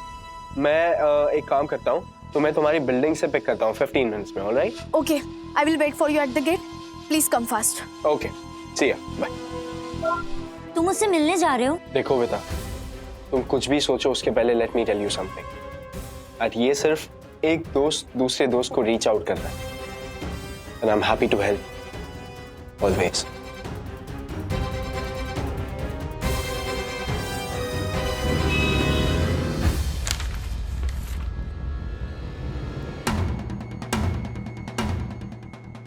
मैं एक काम करता हूँ, तो मैं तुम्हारी बिल्डिंग से पिक करता हूँ 15 मिनट्स में, alright? Okay, I will wait for you at the gate. Please come fast. Okay, see ya, bye. तुम मुझसे मिलने जा रहे हो? देखो बेटा, तुम कुछ भी सोचो उसके पहले let me tell you something. ये सिर्फ एक दोस्त दूसरे दोस्त को रीच आउट कर रहा है, and I am happy to help always.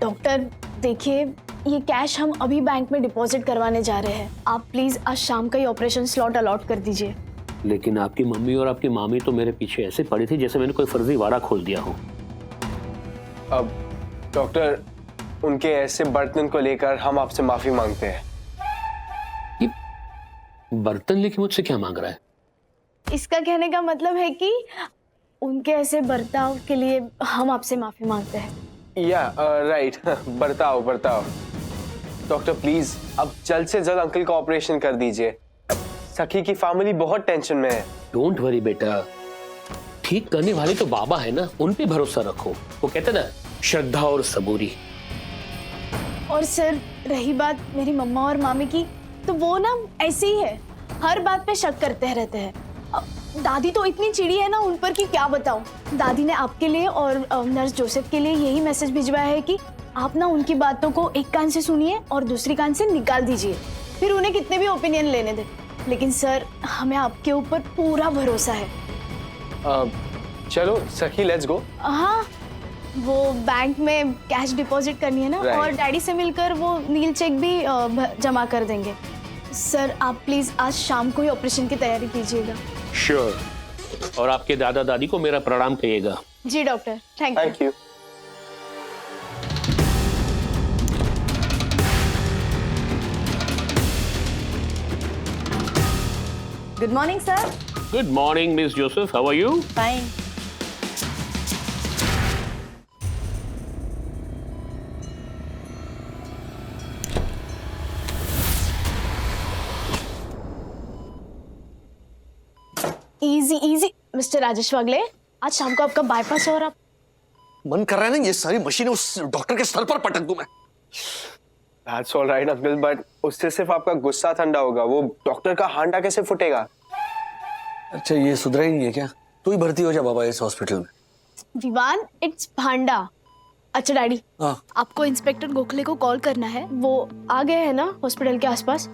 Doctor देखिए, ये कैश हम अभी बैंक में डिपॉजिट करवाने जा रहे हैं। आप प्लीज आज शाम का ही ऑपरेशन स्लॉट अलॉट कर दीजिए। लेकिन आपकी मम्मी और आपकी मामी तो मेरे पीछे ऐसे पड़ी थी जैसे मैंने कोई फर्जी वाड़ा खोल दिया हो। अब डॉक्टर, उनके ऐसे बर्तन को लेकर हम आपसे माफी मांगते हैं। ये बर्तन लेके मुझसे क्या मांग रहा है? इसका कहने का मतलब है कि उनके ऐसे बर्ताव के लिए हम आपसे माफी मांगते हैं। या राइट, बर्ताव। डॉक्टर प्लीज अब जल्द से जल्द अंकल का ऑपरेशन कर दीजिए। सखी की फैमिली बहुत टेंशन में है। डोंट वरी बेटा, ठीक करने वाले तो बाबा है ना, उन पे भरोसा रखो। वो कहते ना, श्रद्धा और सबूरी। और सर, रही बात मेरी मम्मा और मामी की, तो वो ना ऐसे ही है, हर बात पे शक करते रहते हैं। दादी तो इतनी चिड़ी है ना उन पर कि क्या बताऊं। दादी ने आपके लिए और नर्स जोसेफ के लिए यही मैसेज भिजवाया है कि आप ना उनकी बातों को एक कान से सुनिए और दूसरी कान से निकाल दीजिए, फिर उन्हें कितने भी ओपिनियन लेने दें। लेकिन सर, हमें आपके ऊपर पूरा भरोसा है। चलो सखी, लेट्स गो। हाँ, वो बैंक में कैश डिपॉजिट करनी है ना, और डैडी से मिलकर वो नील चेक भी जमा कर देंगे। सर, आप प्लीज आज शाम को ही ऑपरेशन की तैयारी कीजिएगा। श्योर। और आपके दादा दादी को मेरा प्रणाम कहिएगा। जी doctor, thank you. Good morning sir. Good morning miss Joseph, how are you? Fine. Easy easy mister Rajesh Wagle, आज शाम को आपका बाईपास है और आप मन कर रहा है ना ये सारी मशीनें उस डॉक्टर के सर पर पटक दूं मैं। That's all right, uncle, but उससे सिर्फ आपका गुस्सा ठंडा होगा, वो डॉक्टर का हांडा कैसे फुटेगा? अच्छा, ये सुधरा ही नहीं है क्या? तू ही भर्ती हो जा बाबा इस हॉस्पिटल में। विवान, इट्स भांडा। अच्छा डैडी, आपको इंस्पेक्टर गोखले को कॉल करना है, वो आ गए हैं ना हॉस्पिटल के आसपास।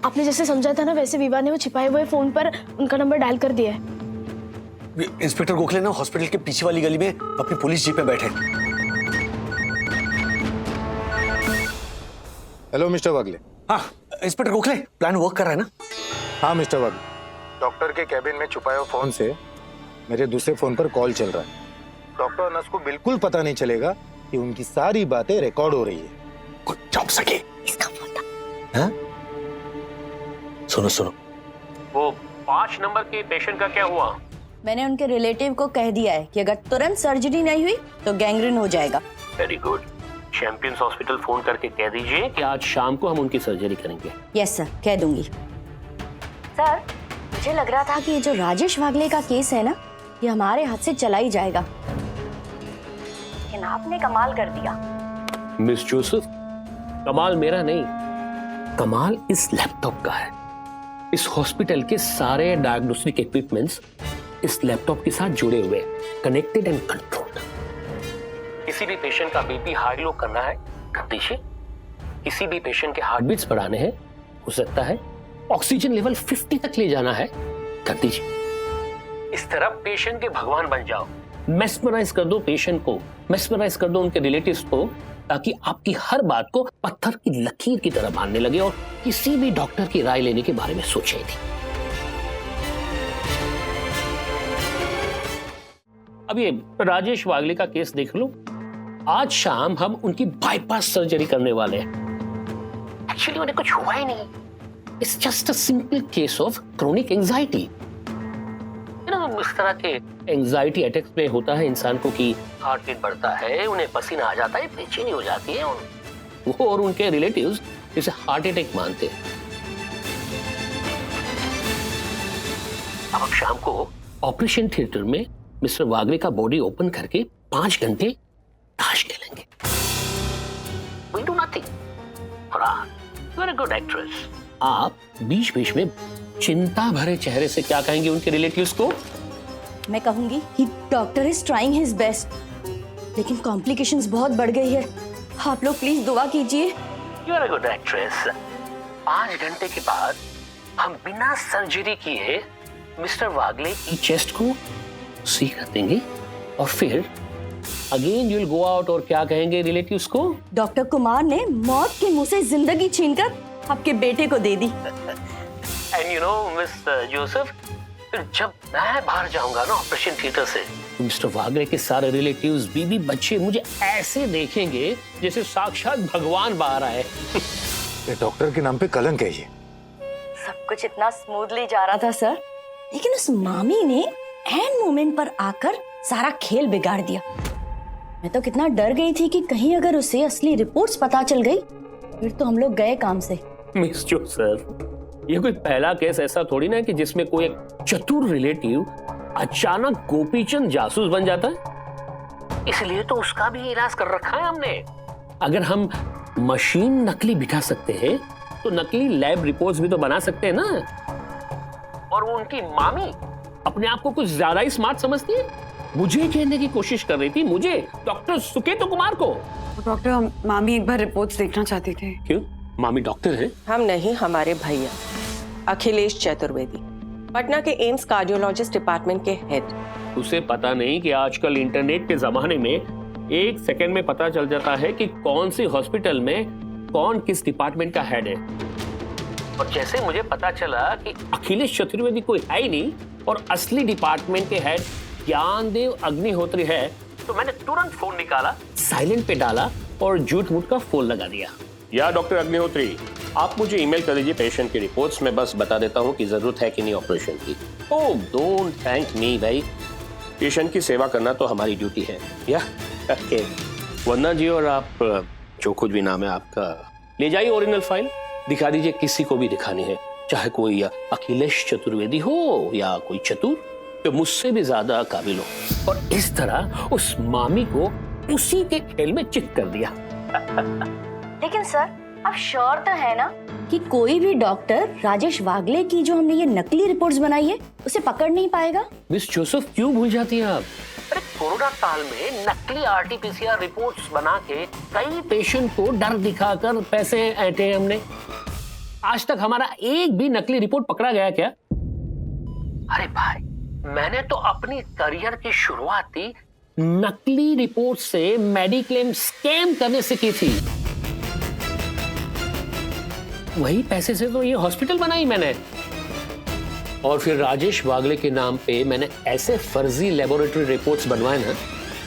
आपने जैसे समझा था ना, वैसे विवान ने वो छिपाए हुए फोन पर उनका नंबर डायल कर दिया है। इंस्पेक्टर गोखले ना हॉस्पिटल के पीछे वाली गली में अपनी पुलिस जीप में बैठे। हेलो मिस्टर वागले। हाँ इंस्पेक्टर गोखले, प्लान वर्क कर रहा है ना? हाँ मिस्टर वागले, डॉक्टर के कैबिन में छुपाए हुए फोन से मेरे दूसरे फोन पर कॉल चल रहा है। डॉक्टर और नर्स को बिल्कुल पता नहीं चलेगा कि उनकी सारी बातें रिकॉर्ड हो रही है। कुछ चौंक सके इसका फोन था। हाँ? सुनो, वो 5 नंबर के पेशेंट का क्या हुआ? मैंने उनके रिलेटिव को कह दिया है कि अगर तुरंत सर्जरी नहीं हुई तो गैंग्रीन हो जाएगा। Very good. Champions hospital phone करके कह दीजिए कि आज शाम को हम उनकी सर्जरी करेंगे। यस सर, कह दूंगी। सर, मुझे लग रहा था कि ये जो राजेश वागले का केस है ना, ये हमारे हाथ से चला ही जाएगा, लेकिन आपने कमाल कर दिया। मिस जोसेफ, कमाल मेरा नहीं, कमाल इस लैपटॉप का है। इस हॉस्पिटल के सारे डायग्नोस्टिक इक्विपमेंट्स इस लैपटॉप के साथ जुड़े हुए, कनेक्टेड एंड कंट्रोल्ड। किसी भी पेशेंट का बीपी हाई लो करना है, कर दीजिए। किसी भी पेशेंट के हार्ट बीट्स बढ़ाने हैं, हो सकता है। ऑक्सीजन लेवल 50 तक ले जाना है, कर दीजिए। इस तरह पेशेंट के भगवान बन जाओ। मेस्मराइज कर दो पेशेंट को, मेस्मराइज कर दो उनके रिलेटिव्स को, ताकि आपकी हर बात को पत्थर की लकीर की तरह मानने लगे और किसी भी डॉक्टर की राय लेने के बारे में सोचे थी। अब ये राजेश वागले का केस देख लो। आज शाम हम उनकी बाईपास सर्जरी करने वाले हैं। एक्चुअली उन्हें कुछ हुआ ही नहीं। It's just a simple case of chronic anxiety. इस तरह के एंजाइटी अटैक्स में होता है इंसान को कि हार्ट बीट बढ़ता है, उन्हें पसीना आ जाता है, बेचैनी हो जाती है, वो और उनके रिलेटिव्स इसे हार्ट अटैक मानते हैं। अब शाम को ऑपरेशन थिएटर में मिस्टर वागले का बॉडी ओपन करके 5 घंटे ताश खेलेंगे। We do nothing. You are a good actress. आप बीच बीच में चिंता भरे चेहरे से क्या कहेंगे उनके रिलेटिव्स को? मैं कहूंगी कि doctor is trying his best, लेकिन कॉम्प्लिकेशंस बहुत बढ़ गई है। आप लोग प्लीज दुआ कीजिए। You are a good actress. 5 घंटे के बाद हम बिना सर्जरी किए मिस्टर वागले की चेस्ट को सी कर देंगे और फिर अगेन यूल गो आउट और क्या कहेंगे रिलेटिव्स को? डॉक्टर कुमार ने मौत के मुंह से जिंदगी छीनकर आपके बेटे को दे दी। And you know mister Joseph, फिर जब मैं बाहर जाऊंगा ना ऑपरेशन थिएटर से, तो मिस्टर वागले के सारे रिलेटिव्स, बीवी, बच्चे मुझे ऐसे देखेंगे जैसे साक्षात भगवान बाहर आए। ये डॉक्टर के नाम पे कलंक है ये। सब कुछ इतना स्मूथली जा रहा था सर, लेकिन उस मामी ने एंड मोमेंट पर आकर सारा खेल बिगाड़ दिया। मैं तो कितना डर गई थी कि कहीं अगर उसे असली रिपोर्ट्स पता चल गई फिर तो हम लोग गए काम से। मिस जोसेफ, ये कोई पहला केस ऐसा थोड़ी ना है कि जिसमें कोई एक चतुर रिलेटिव अचानक गोपीचंद जासूस बन जाता है। इसलिए तो उसका भी इलाज कर रखा है हमने। अगर हम मशीन नकली बिठा सकते हैं तो नकली लैब रिपोर्ट्स भी तो बना सकते हैं ना। और वो उनकी मामी अपने आप को कुछ ज्यादा ही स्मार्ट समझती है। मुझे कहने की कोशिश कर रही थी, मुझे, डॉक्टर सुकेतु कुमार को। डॉक्टर, मामी एक बार रिपोर्ट्स देखना चाहती थी। क्यों? मामी डॉक्टर है? हम नहीं, हमारे भैया अखिलेश चतुर्वेदी, पटना के एम्स कार्डियोलॉजिस्ट डिपार्टमेंट के हेड। उसे पता नहीं कि आजकल इंटरनेट के जमाने में 1 सेकंड में पता चल जाता है कि कौन सी हॉस्पिटल में कौन किस डिपार्टमेंट का हेड है। और जैसे मुझे पता चला कि अखिलेश चतुर्वेदी कोई है ही नहीं और असली डिपार्टमेंट के हेड ज्ञानदेव अग्निहोत्री है, तो मैंने तुरंत फोन निकाला, साइलेंट पे डाला और झूठ मूठ का फोन लगा दिया। या डॉक्टर अग्निहोत्री, आप मुझे ईमेल कर दीजिए पेशेंट की रिपोर्ट्स, में बस बता देता हूँ कि जरूरत है कि नहीं ऑपरेशन की। ओह, डोंट थैंक मी भाई, पेशेंट की सेवा करना तो हमारी ड्यूटी है। या ओके, वंदना जी, और आप जो कुछ भी नाम है आपका, ले जाइए ओरिजिनल फाइल, दिखा दीजिए, किसी को भी दिखानी है, चाहे कोई अखिलेश चतुर्वेदी हो या कोई चतुर जो मुझसे भी ज्यादा काबिल हो। और इस तरह उस मामी को उसी के खेल में चित कर दिया। लेकिन सर, आप श्योर तो है ना कि कोई भी डॉक्टर राजेश वागले की जो हमने ये नकली रिपोर्ट्स बनाई है उसे पकड़ नहीं पाएगा? मिस जोसेफ, क्यों भूल जाती हैं आप? अरे कोरोना काल में नकली आरटीपीसीआर रिपोर्ट्स बना के कई पेशेंट को डर दिखाकर पैसे ऐंठे हमने। आज तक हमारा एक भी नकली रिपोर्ट पकड़ा गया क्या? अरे भाई, मैंने तो अपनी करियर की शुरुआत ही नकली रिपोर्ट से मेडिक्लेम स्कैम करने से की थी। वही पैसे से तो ये हॉस्पिटल बनाई मैंने। और फिर राजेश वागले के नाम पे मैंने ऐसे फर्जी लेबोरेटरी रिपोर्ट्स बनवाए ना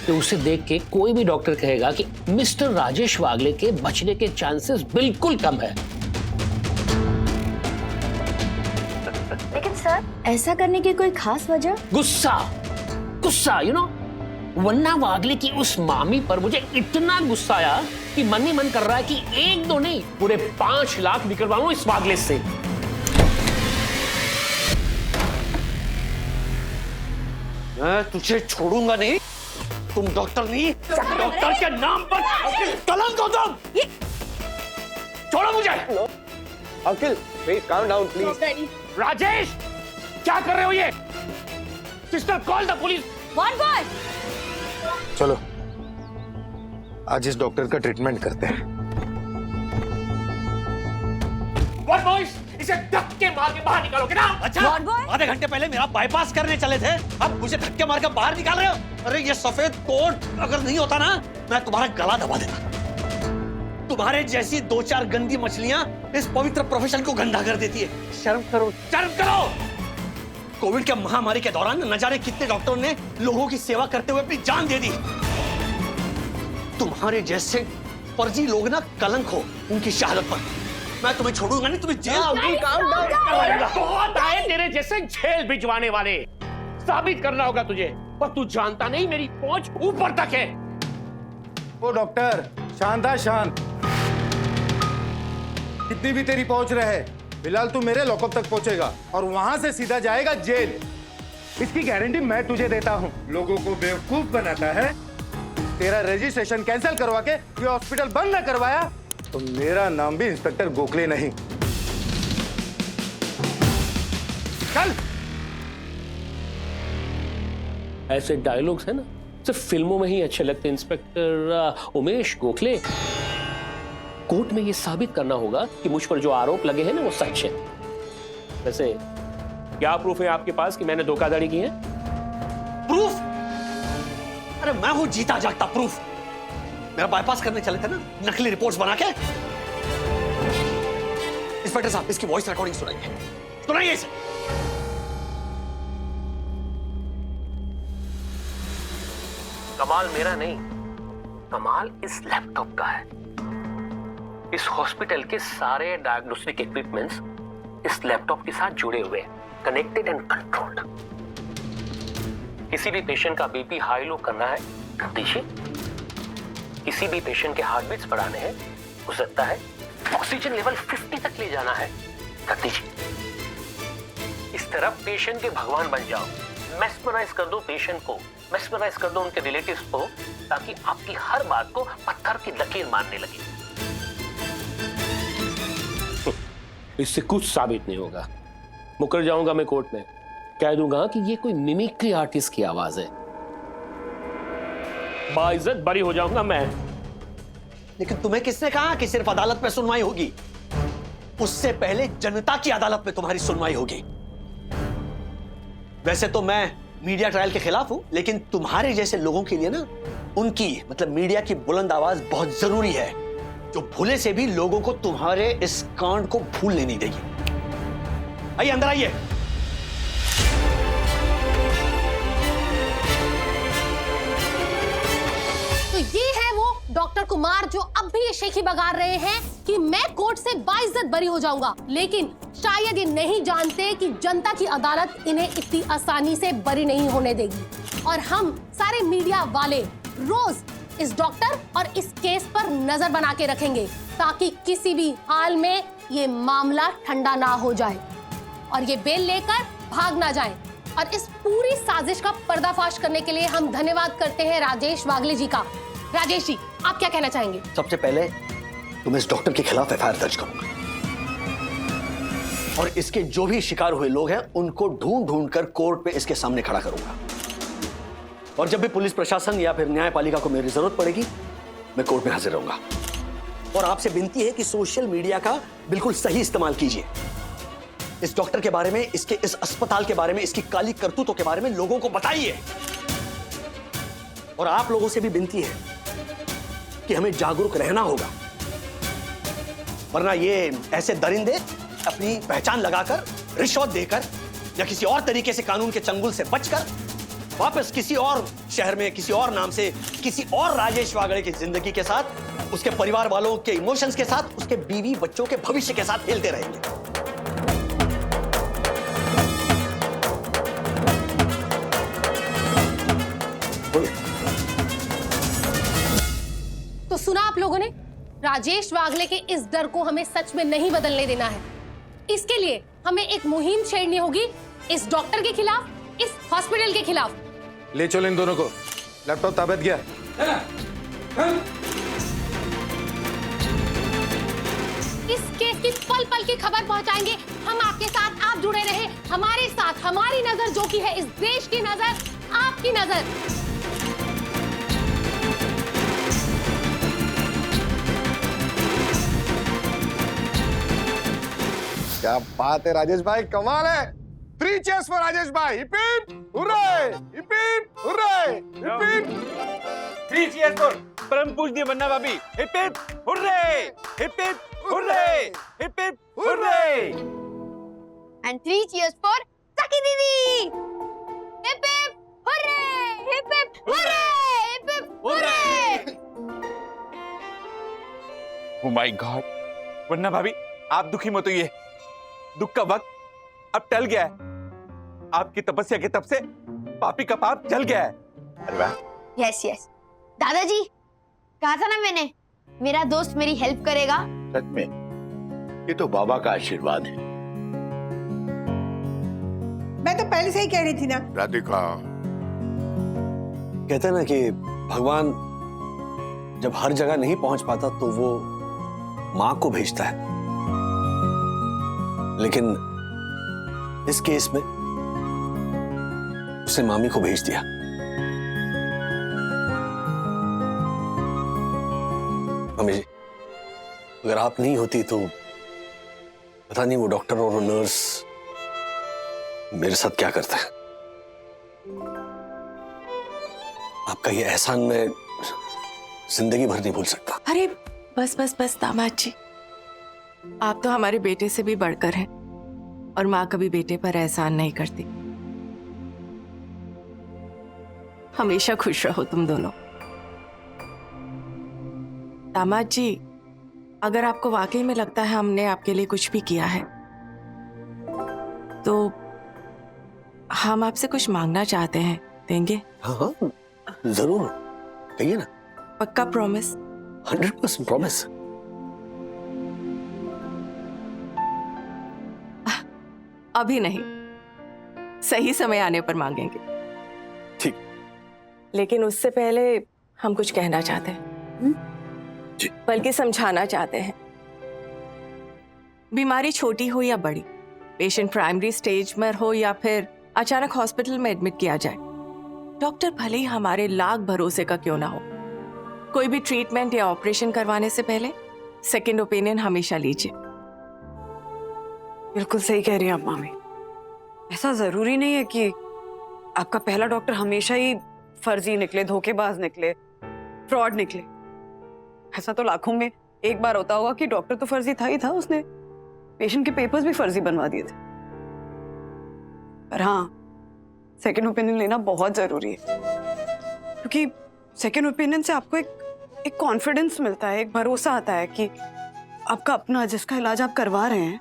कि उसे देख के कोई भी डॉक्टर कहेगा कि मिस्टर राजेश वागले के बचने के चांसेस बिल्कुल कम है। लेकिन सर, ऐसा करने की कोई खास वजह? गुस्सा, यू नो, वन्ना वागले की उस मामी पर मुझे इतना गुस्सा आया कि मन ही मन कर रहा है कि 1-2 नहीं, पूरे 5 लाख निकलवाऊं इस वागले से। मैं तुझे छोड़ूंगा नहीं। तुम डॉक्टर नहीं, डॉक्टर के नाम पर कलंक हो तुम। छोड़ो मुझे। Uncle, wait, calm down please. Rajesh, क्या कर रहे हो ये? Sister, call the police. One boy! चलो, आज इस डॉक्टर का ट्रीटमेंट करते हैं। What boys? इसे धक्के मार के बाहर निकालोगे ना? अच्छा, आधे घंटे पहले मेरा बाईपास करने चले थे, अब मुझे धक्के मार के बाहर निकाल रहे हो? अरे ये सफेद कोट अगर नहीं होता ना, मैं तुम्हारा गला दबा देता। तुम्हारे जैसी 2-4 गंदी मछलियां इस पवित्र प्रोफेशन को गंदा कर देती है। शर्म करो, शर्म करो। कोविड के महामारी के दौरान न जाने कितने डॉक्टरों ने लोगों की सेवा करते हुए अपनी जान दे दी। तुम्हारे जैसे फर्जी लोग ना कलंक हो उनकी शहादत पर। मैं तुम्हें छोड़ूंगा नहीं, तुम्हें जेल बहुत आए तेरे जैसे जेल भिजवाने वाले। साबित करना होगा तुझे, पर तू जानता नहीं मेरी पहुंच ऊपर तक है। ओ डॉक्टर, शांत शांत, कितनी भी तेरी पहुंच रहे, फिलहाल तू मेरे लॉकअप तक पहुंचेगा और वहां से सीधा जाएगा जेल। इसकी गारंटी मैं तुझे देता हूँ। लोगों को बेवकूफ बनाता है। तेरा रजिस्ट्रेशन कैंसिल करवा के ये हॉस्पिटल बंद न करवाया तो मेरा नाम भी इंस्पेक्टर गोखले नहीं। चल। ऐसे डायलॉग्स है ना सिर्फ फिल्मों में ही अच्छे लगते। इंस्पेक्टर उमेश गोखले, कोर्ट में ये साबित करना होगा कि मुझ पर जो आरोप लगे हैं ना वो सच है। वैसे क्या प्रूफ है आपके पास कि मैंने धोखाधड़ी की है? प्रूफ? अरे मैं हूं जीता जागता प्रूफ। मेरा बाईपास करने चले थे ना नकली रिपोर्ट्स बना के। इंस्पेक्टर साहब इसकी वॉइस रिकॉर्डिंग सुनाइए, सुनाइए इसे। कमाल मेरा नहीं, कमाल इस लैपटॉप का है। इस हॉस्पिटल के सारे डायग्नोस्टिक इक्विपमेंट्स इस लैपटॉप के साथ जुड़े हुए हैं, कनेक्टेड एंड कंट्रोल्ड। किसी भी पेशेंट का बीपी हाई लो करना है कर दीजिए, किसी भी पेशेंट के हार्ट बीट्स बढ़ाने हैं, हो सकता है ऑक्सीजन लेवल 50 तक ले जाना है, कर दीजिए। इस तरह पेशेंट के भगवान बन जाओ, मेस्मराइज कर दो पेशेंट को, मेस्मराइज कर दो उनके रिलेटिव्स को, ताकि आपकी हर बात को पत्थर की लकीर मानने लगे। इससे कुछ साबित नहीं होगा। मुकर जाऊंगा मैं कोर्ट में, कह दूंगा कि ये कोई मिमिक्री आर्टिस्ट की आवाज है, बाइज्जत बरी हो जाऊंगा मैं। लेकिन तुम्हें किसने कहा कि सिर्फ अदालत में सुनवाई होगी? उससे पहले जनता की अदालत में तुम्हारी सुनवाई होगी। वैसे तो मैं मीडिया ट्रायल के खिलाफ हूं, लेकिन तुम्हारे जैसे लोगों के लिए ना उनकी मतलब मीडिया की बुलंद आवाज बहुत जरूरी है, जो भूले से भी लोगों को तुम्हारे इस कांड को भूलने नहीं देगी। आइए अंदर आइए। तो ये है वो डॉक्टर कुमार जो अब भी ये शेखी बगार रहे हैं कि मैं कोर्ट से बाइज्जत बरी हो जाऊंगा, लेकिन शायद ये नहीं जानते कि जनता की अदालत इन्हें इतनी आसानी से बरी नहीं होने देगी। और हम सारे मीडिया वाले रोज इस डॉक्टर और इस केस पर नजर बना के रखेंगे, ताकि किसी भी हाल में ये मामला ठंडा ना हो जाए और ये बेल लेकर भाग ना जाए। और इस पूरी साजिश का पर्दाफाश करने के लिए हम धन्यवाद करते हैं राजेश वागले जी का। राजेश जी, आप क्या कहना चाहेंगे? सबसे पहले तुम इस डॉक्टर के खिलाफ एफआईआर दर्ज करूंगा और इसके जो भी शिकार हुए लोग हैं उनको ढूंढ ढूंढ कर कोर्ट पे इसके सामने खड़ा करूंगा। और जब भी पुलिस प्रशासन या फिर न्यायपालिका को मेरी जरूरत पड़ेगी, मैं कोर्ट में हाजिर रहूंगा। और आपसे विनती है कि सोशल मीडिया का बिल्कुल सही इस्तेमाल कीजिए। इस डॉक्टर के बारे में, इसके इस अस्पताल के बारे में, इसकी काली करतूतों के बारे में लोगों को बताइए। और आप लोगों से भी विनती है कि हमें जागरूक रहना होगा, वरना ये ऐसे दरिंदे अपनी पहचान लगाकर, रिश्वत देकर या किसी और तरीके से कानून के चंगुल से बचकर वापस किसी और शहर में, किसी और नाम से, किसी और राजेश वागड़े की जिंदगी के साथ, उसके परिवार वालों के इमोशंस के साथ, उसके बीवी बच्चों के भविष्य के साथ खेलते रहेंगे। तो सुना आप लोगों ने, राजेश वागले के इस डर को हमें सच में नहीं बदलने देना है। इसके लिए हमें एक मुहिम छेड़नी होगी, इस डॉक्टर के खिलाफ, इस हॉस्पिटल के खिलाफ। ले चलो इन दोनों को। लैपटॉप ताबत गया। इस केस की पल पल की खबर पहुंचाएंगे हम आपके साथ। आप जुड़े रहे हमारे साथ। हमारी नजर जो की है इस देश की नजर, आपकी नजर। क्या बात है राजेश भाई, कमाल है। 3 cheers for राजेश भाई। Hip hip hurray, hip hip hurray, hip hip. 3 cheers for परम पूजनीय बन्ना भाभी। Hip hip hurray, hip hip hurray, hip hip hurray. And 3 cheers for सखी दीदी। Hip hip hurray, hip hip hurray, hip hip hurray. Oh my God, बन्ना भाभी आप दुखी मत होइए, दुख का वक्त अब टल गया है। आपकी तपस्या के तप से पापी का पाप जल गया है। अरे वाह। यस यस दादाजी, कहा था ना मैंने, मेरा दोस्त मेरी हेल्प करेगा। सच में ये तो बाबा का आशीर्वाद है। मैं तो पहले से ही कह रही थी ना। राधिका, कहते हैं ना कि भगवान जब हर जगह नहीं पहुंच पाता तो वो मां को भेजता है, लेकिन इस केस में उसने मामी को भेज दिया। मम्मी जी, अगर आप नहीं होती तो पता नहीं वो डॉक्टर और वो नर्स मेरे साथ क्या करता है। आपका ये एहसान मैं जिंदगी भर नहीं भूल सकता। अरे बस बस बस दामाद जी, आप तो हमारे बेटे से भी बढ़कर हैं और माँ कभी बेटे पर एहसान नहीं करती। हमेशा खुश रहो तुम दोनों। दामाद जी, अगर आपको वाकई में लगता है हमने आपके लिए कुछ भी किया है तो हम आपसे कुछ मांगना चाहते हैं, देंगे? हाँ हाँ जरूर, कहिए ना। पक्का प्रॉमिस? 100% प्रॉमिस। अभी नहीं, सही समय आने पर मांगेंगे। ठीक। लेकिन उससे पहले हम कुछ कहना चाहते हैं, बल्कि समझाना चाहते हैं। बीमारी छोटी हो या बड़ी, पेशेंट प्राइमरी स्टेज में हो या फिर अचानक हॉस्पिटल में एडमिट किया जाए, डॉक्टर भले ही हमारे लाख भरोसे का क्यों ना हो, कोई भी ट्रीटमेंट या ऑपरेशन करवाने से पहले सेकंड ओपिनियन हमेशा लीजिए। बिल्कुल सही कह रही हैं आप मामी। ऐसा जरूरी नहीं है कि आपका पहला डॉक्टर हमेशा ही फर्जी निकले, धोखेबाज निकले, फ्रॉड निकले। ऐसा तो लाखों में एक बार होता होगा कि डॉक्टर तो फर्जी था ही था, उसने पेशेंट के पेपर्स भी फर्जी बनवा दिए थे। पर हाँ, सेकंड ओपिनियन लेना बहुत जरूरी है, क्योंकि सेकंड ओपिनियन से आपको एक कॉन्फिडेंस मिलता है, एक भरोसा आता है कि आपका अपना जिसका इलाज आप करवा रहे हैं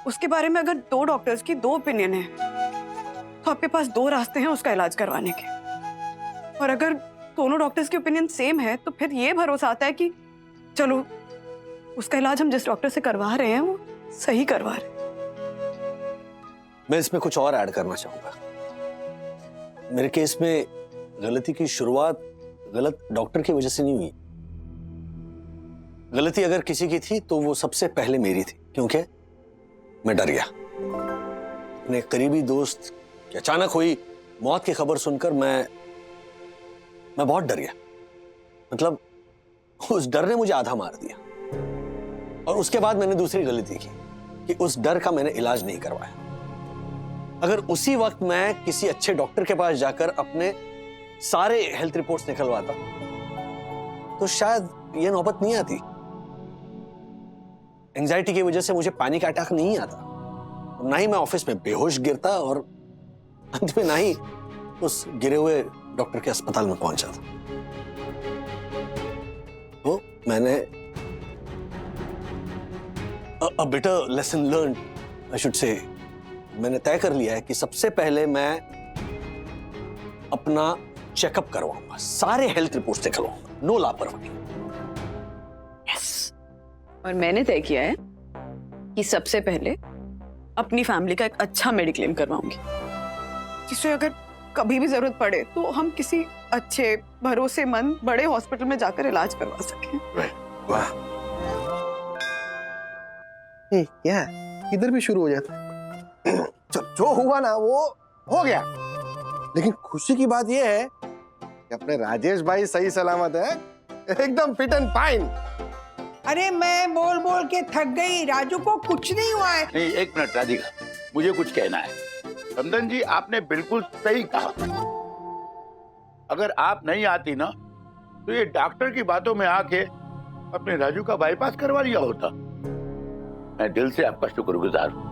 उसके बारे में अगर दो डॉक्टर्स की दो ओपिनियन है तो आपके पास दो रास्ते हैं उसका इलाज करवाने के। और अगर दोनों डॉक्टर्स की ओपिनियन सेम है तो फिर ये भरोसा आता है कि चलो उसका इलाज हम जिस डॉक्टर से करवा रहे हैं वो सही करवा रहे हैं। मैं इसमें कुछ और ऐड करना चाहूंगा। मेरे केस में गलती की शुरुआत गलत डॉक्टर की वजह से नहीं हुई। गलती अगर किसी की थी तो वो सबसे पहले मेरी थी, क्योंकि मैं डर गया। अपने करीबी दोस्त की अचानक हुई मौत की खबर सुनकर मैं बहुत डर गया। मतलब उस डर ने मुझे आधा मार दिया। और उसके बाद मैंने दूसरी गलती की कि उस डर का मैंने इलाज नहीं करवाया। अगर उसी वक्त मैं किसी अच्छे डॉक्टर के पास जाकर अपने सारे हेल्थ रिपोर्ट्स निकलवाता तो शायद यह नौबत नहीं आती। एंजाइटी की वजह से मुझे पैनिक अटैक नहीं आता, ना ही मैं ऑफिस में बेहोश गिरता और अंत में ना ही उस गिरे हुए डॉक्टर के अस्पताल में पहुंचा था। तो मैंने a better lesson learned, I should say, मैंने तय कर लिया है कि सबसे पहले मैं अपना चेकअप करवाऊंगा, सारे हेल्थ रिपोर्ट्स निकलवाऊंगा, नो लापरवाही। यस। और मैंने तय किया है कि सबसे पहले अपनी फैमिली का एक अच्छा मेडिक्लेम करवाऊंगी, जिससे अगर कभी भी जरूरत पड़े तो हम किसी अच्छे भरोसेमंद बड़े हॉस्पिटल में जाकर इलाज करवा सकें। वाह, क्या इधर भी शुरू हो जाता है। जो हुआ ना वो हो गया, लेकिन खुशी की बात ये है कि अपने राजेश भाई सही सलामत है, एकदम फिट एंड फाइन। अरे मैं बोल बोल के थक गई, राजू को कुछ नहीं हुआ है। नहीं, एक मिनट राधिका, मुझे कुछ कहना है। समधन जी, आपने बिल्कुल सही कहा। अगर आप नहीं आती ना तो ये डॉक्टर की बातों में आके अपने राजू का बाईपास करवा लिया होता। मैं दिल से आपका शुक्रगुजार हूं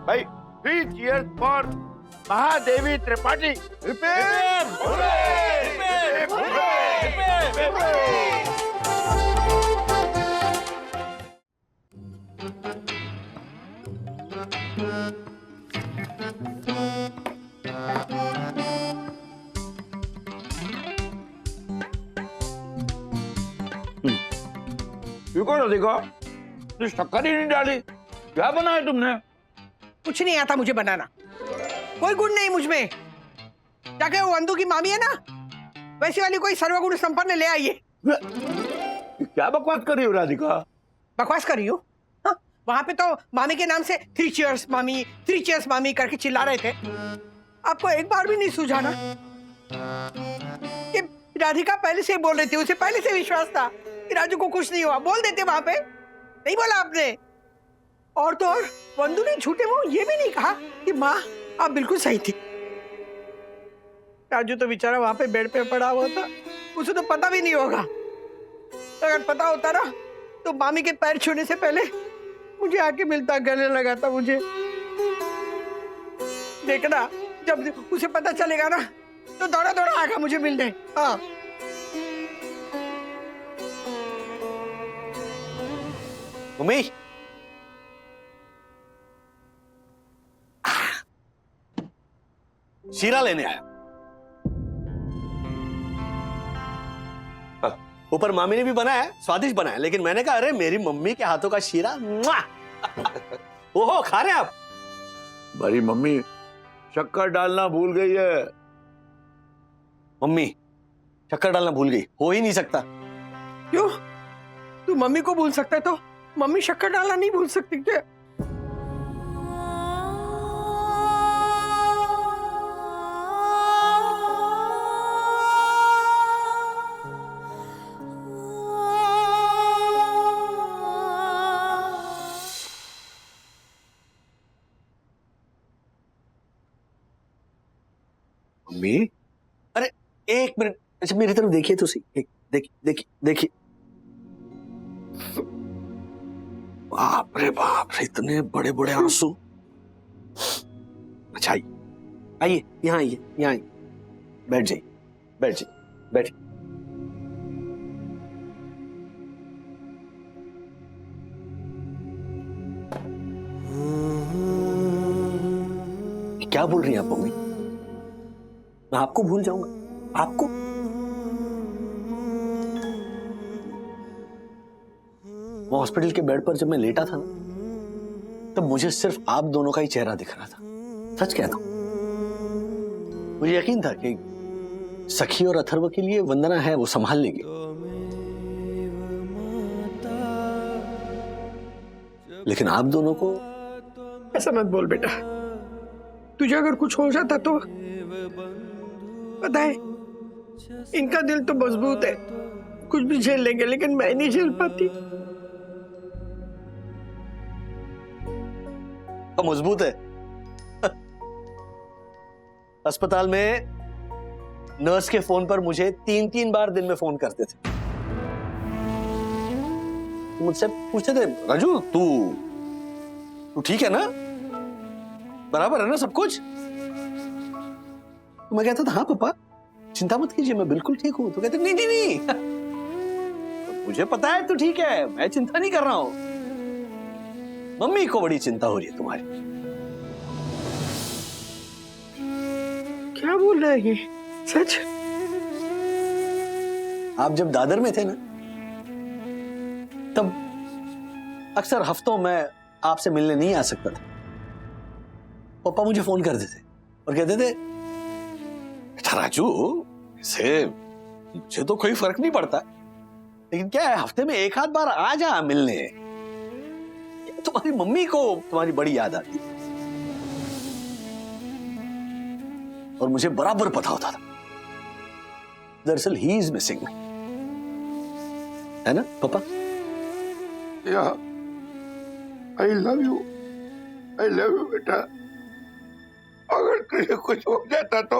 भाई। 3 चीयर्स फॉर महादेवी त्रिपाठी। देखो, शक्कर ही नहीं डाली, क्या बनाया तुमने? कुछ नहीं आता मुझे बनाना, कोई गुण नहीं मुझ में। जाके वो अंधू की मामी है ना, वैसी वाली कोई सर्वगुण संपन्न ले आइए। क्या बकवास कर रही हो राधिका? बकवास कर रही हूँ? हाँ, वहां पे तो मामी के नाम से 3 चेयर्स मामी, 3 चेयर्स मामी करके चिल्ला रहे थे। आपको एक बार भी नहीं सूझा ना कि राधिका पहले से ही बोल रही थी, उसे पहले से विश्वास था कि राजू को कुछ नहीं हुआ। बोल देते वहां पे, नहीं बोला आपने। और तो और वंदू ने झूठे मुंह ये भी नहीं कहा कि माँ आप बिल्कुल सही थी। राजू तो बेचारा वहां पे बेड पे पड़ा हुआ था, उसे तो पता भी नहीं होगा। अगर पता होता ना तो मामी के पैर छूने से पहले मुझे आके मिलता, गले लगाता मुझे। देखना जब उसे पता चलेगा ना तो दौड़ा दौड़ा आएगा मुझे मिलने। हाँ, मम्मी, शीरा लेने आया। ऊपर मामी ने भी बनाया, स्वादिष्ट बनाया, लेकिन मैंने कहा अरे मेरी मम्मी के हाथों का शीरा। ओहो, खा रहे हैं आप? मेरी मम्मी शक्कर डालना भूल गई है। मम्मी शक्कर डालना भूल गई? हो ही नहीं सकता। क्यों? तू मम्मी को भूल सकता है तो मम्मी शक्कर डालना नहीं भूल सकती क्या? मम्मी, अरे एक मिनट, अच्छा मेरी तरफ देखिए तो सही। देखिए देखिए देखिए, बाप रे बाप रे, इतने बड़े बड़े आंसू। अच्छा आइए आइए, यहाँ आइए, यहाँ आइए, बैठ जाइए, बैठ जाइए, बैठिए। क्या बोल रही हैं आप मम्मी? मैं आपको भूल जाऊंगा? आपको? वो हॉस्पिटल के बेड पर जब मैं लेटा था ना, तब मुझे सिर्फ आप दोनों का ही चेहरा दिख रहा था। सच कहता हूं, मुझे यकीन था कि सखी और अथर्व के लिए वंदना है, वो संभाल लेगी। लेकिन आप दोनों को ऐसा मत बोल बेटा, तुझे अगर कुछ हो जाता तो पता है इनका दिल तो मजबूत है, कुछ भी झेल लेंगे, लेकिन मैं नहीं झेल पाती। तो मजबूत है। अस्पताल में नर्स के फोन पर मुझे 3-3 बार दिन में फोन करते थे। मुझसे पूछते थे, राजू तू ठीक है ना, बराबर है ना सब कुछ? तो मैं कहता था हाँ पापा, चिंता मत कीजिए, मैं बिल्कुल ठीक हूं। तो कहते नहीं नहीं नहीं, मुझे पता है तू ठीक है, मैं चिंता नहीं कर रहा हूं। मम्मी को बड़ी चिंता हो रही है तुम्हारी। क्या बोल रहा है ये? सच? आप जब दादर में थे ना, तब अक्सर हफ्तों में आपसे मिलने नहीं आ सकता था। पापा मुझे फोन करते थे और कहते थे, बेटा राजू, इसे मुझे तो कोई फर्क नहीं पड़ता, लेकिन क्या है हफ्ते में 1 आध बार आ जा मिलने। तुम्हारी मम्मी को तुम्हारी बड़ी याद आती है। और मुझे बराबर पता होता था, दरअसल ही इज मिसिंग मी, है ना पापा? आई लव यू बेटा। अगर तुझे कुछ हो जाता तो।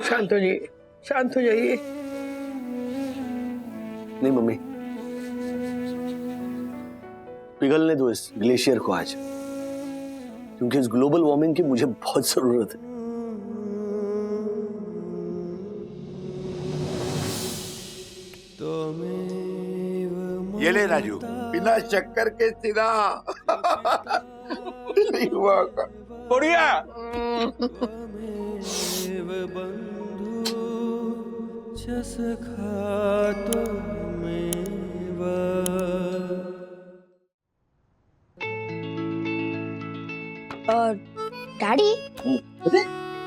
शांत हो जाइए, शांत हो जाइए। नहीं मम्मी, पिघलने दो इस ग्लेशियर को आज, क्योंकि इस ग्लोबल वार्मिंग की मुझे बहुत जरूरत है। ये ले राजू, बिना शक्कर के सिरा। नहीं हुआ का। बढ़िया। डैडी,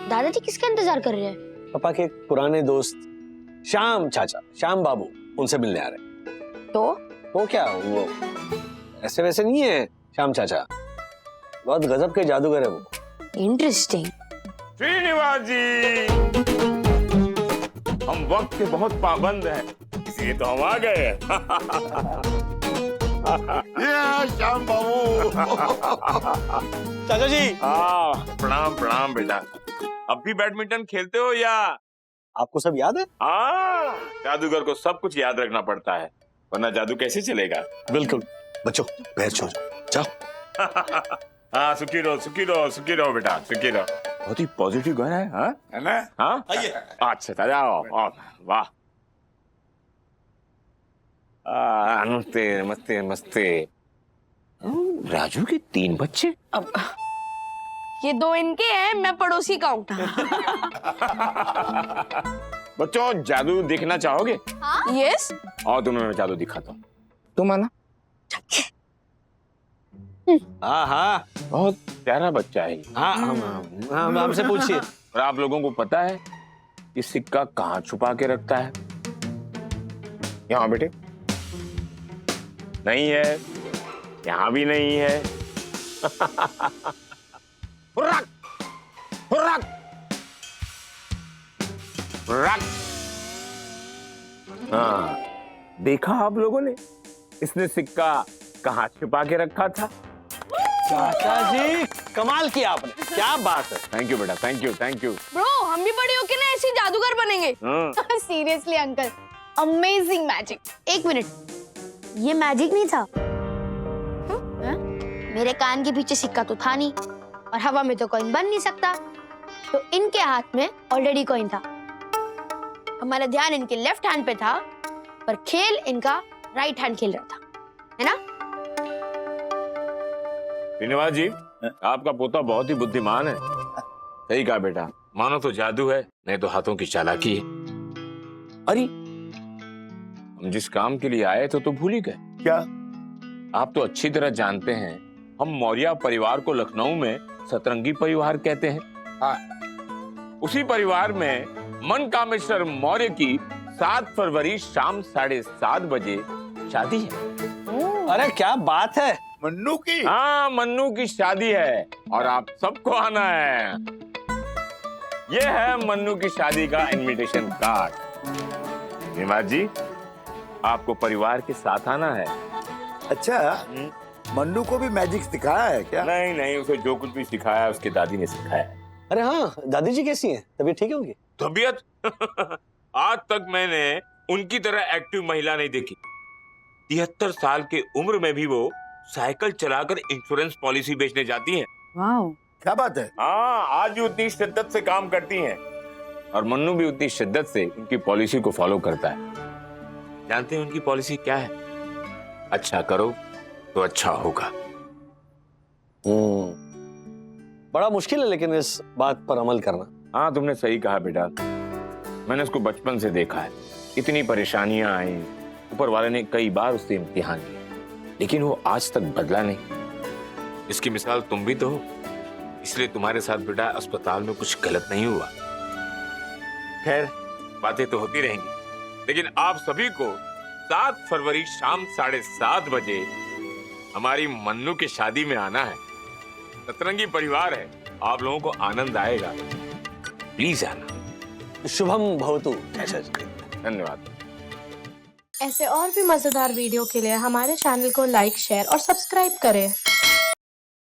दादाजी किसका इंतजार कर रहे हैं? पापा के एक पुराने दोस्त श्याम चाचा, श्याम बाबू, उनसे मिलने आ रहे। तो क्या, वो ऐसे वैसे नहीं है श्याम चाचा, बहुत गजब के जादूगर है वो। इंटरेस्टिंग। श्रीनिवास जी, हम वक्त के बहुत पाबंद हैं, इसलिए तो हम आ गए। श्याम बाबू। चाचा जी। प्रणाम प्रणाम बेटा। अब भी बैडमिंटन खेलते हो या? आपको सब याद है? जादूगर को सब कुछ याद रखना पड़ता है, वरना जादू कैसे चलेगा। बिल्कुल बच्चों, पैर छो जाओ। हाँ, सुखी रहो सुखी रहो सुखी रहो बेटा, सुखी रहो। बहुत ही पॉजिटिव घर है, हाँ? है ना? हाँ, आइए। अच्छा जाओ। वाह, नमस्ते नमस्ते नमस्ते। राजू के 3 बच्चे? अब ये 2 इनके हैं, मैं पड़ोसी का हूँ। बच्चों, जादू देखना चाहोगे? यस। और तुम्हें मैं जादू दिखाता हूँ। तुम आना। हाँ, बहुत प्यारा बच्चा है। हाँ, हमसे पूछिए। और आप लोगों को पता है ये सिक्का कहाँ छुपा के रखता है? यहाँ बेटे नहीं है, यहाँ भी नहीं है। हुर्रक, हुर्रक, हुर्रक। हाँ, देखा आप लोगों ने इसने सिक्का कहाँ छुपा के रखा था? चाचा जी, कमाल किया आपने, क्या बात है। थैंक यू बेटा, thank you thank you. Bro, हम भी बड़े होके ना ऐसे जादूगर बनेंगे। Seriously uncle, amazing magic. 1 minute, ये मैजिक नहीं था? मेरे कान के पीछे सिक्का तो था नहीं, और हवा में तो कॉइन बन नहीं सकता, तो इनके हाथ में ऑलरेडी कॉइन था। हमारा ध्यान इनके लेफ्ट हैंड पे था, पर खेल इनका राइट हैंड खेल रहा था, है ना? श्रीनिवास जी, आपका पोता बहुत ही बुद्धिमान है। सही कहा बेटा, मानो तो जादू है, नहीं तो हाथों की चालाकी है। अरे, हम जिस काम के लिए आए थे तो भूल ही गए क्या? आप तो अच्छी तरह जानते हैं, हम मौर्य परिवार को लखनऊ में सतरंगी परिवार कहते हैं। उसी परिवार में मनकामेश्वर मौर्य की 7 फरवरी शाम 7:30 बजे शादी है। अरे क्या बात है, मन्नू की? हाँ, मन्नू की शादी है और आप सबको आना है। ये है मन्नू की शादी का इनविटेशन कार्ड। निवास जी, आपको परिवार के साथ आना है। अच्छा, मन्नू को भी मैजिक सिखाया है क्या? नहीं नहीं, उसे जो कुछ भी सिखाया उसकी दादी ने सिखाया है। अरे हाँ, दादी जी कैसी हैं? तबीयत ठीक है उनकी? तबीयत आज तक मैंने उनकी तरह एक्टिव महिला नहीं देखी। 73 साल की उम्र में भी वो साइकिल चलाकर इंश्योरेंस पॉलिसी बेचने जाती हैं। वाह, क्या बात है। हाँ, आज भी उतनी शिद्दत से काम करती हैं और मन्नू भी उतनी शिद्दत से उनकी पॉलिसी को फॉलो करता है। जानते हैं उनकी पॉलिसी क्या है? अच्छा करो तो अच्छा होगा। बड़ा मुश्किल है लेकिन इस बात पर अमल करना। हाँ, तुमने सही कहा बेटा, मैंने उसको बचपन से देखा है। इतनी परेशानियां आई, ऊपर वाले ने कई बार उससे इम्तिहान लिया, लेकिन वो आज तक बदला नहीं। इसकी मिसाल तुम भी तो हो, इसलिए तुम्हारे साथ बेटा अस्पताल में कुछ गलत नहीं हुआ। खैर, बातें तो होती रहेंगी, लेकिन आप सभी को 7 फरवरी शाम 7:30 बजे हमारी मन्नू की शादी में आना है। सतरंगी परिवार है, आप लोगों को आनंद आएगा। प्लीज आना। शुभम भवतु। धन्यवाद। ऐसे और भी मजेदार वीडियो के लिए हमारे चैनल को लाइक, शेयर और सब्सक्राइब करें।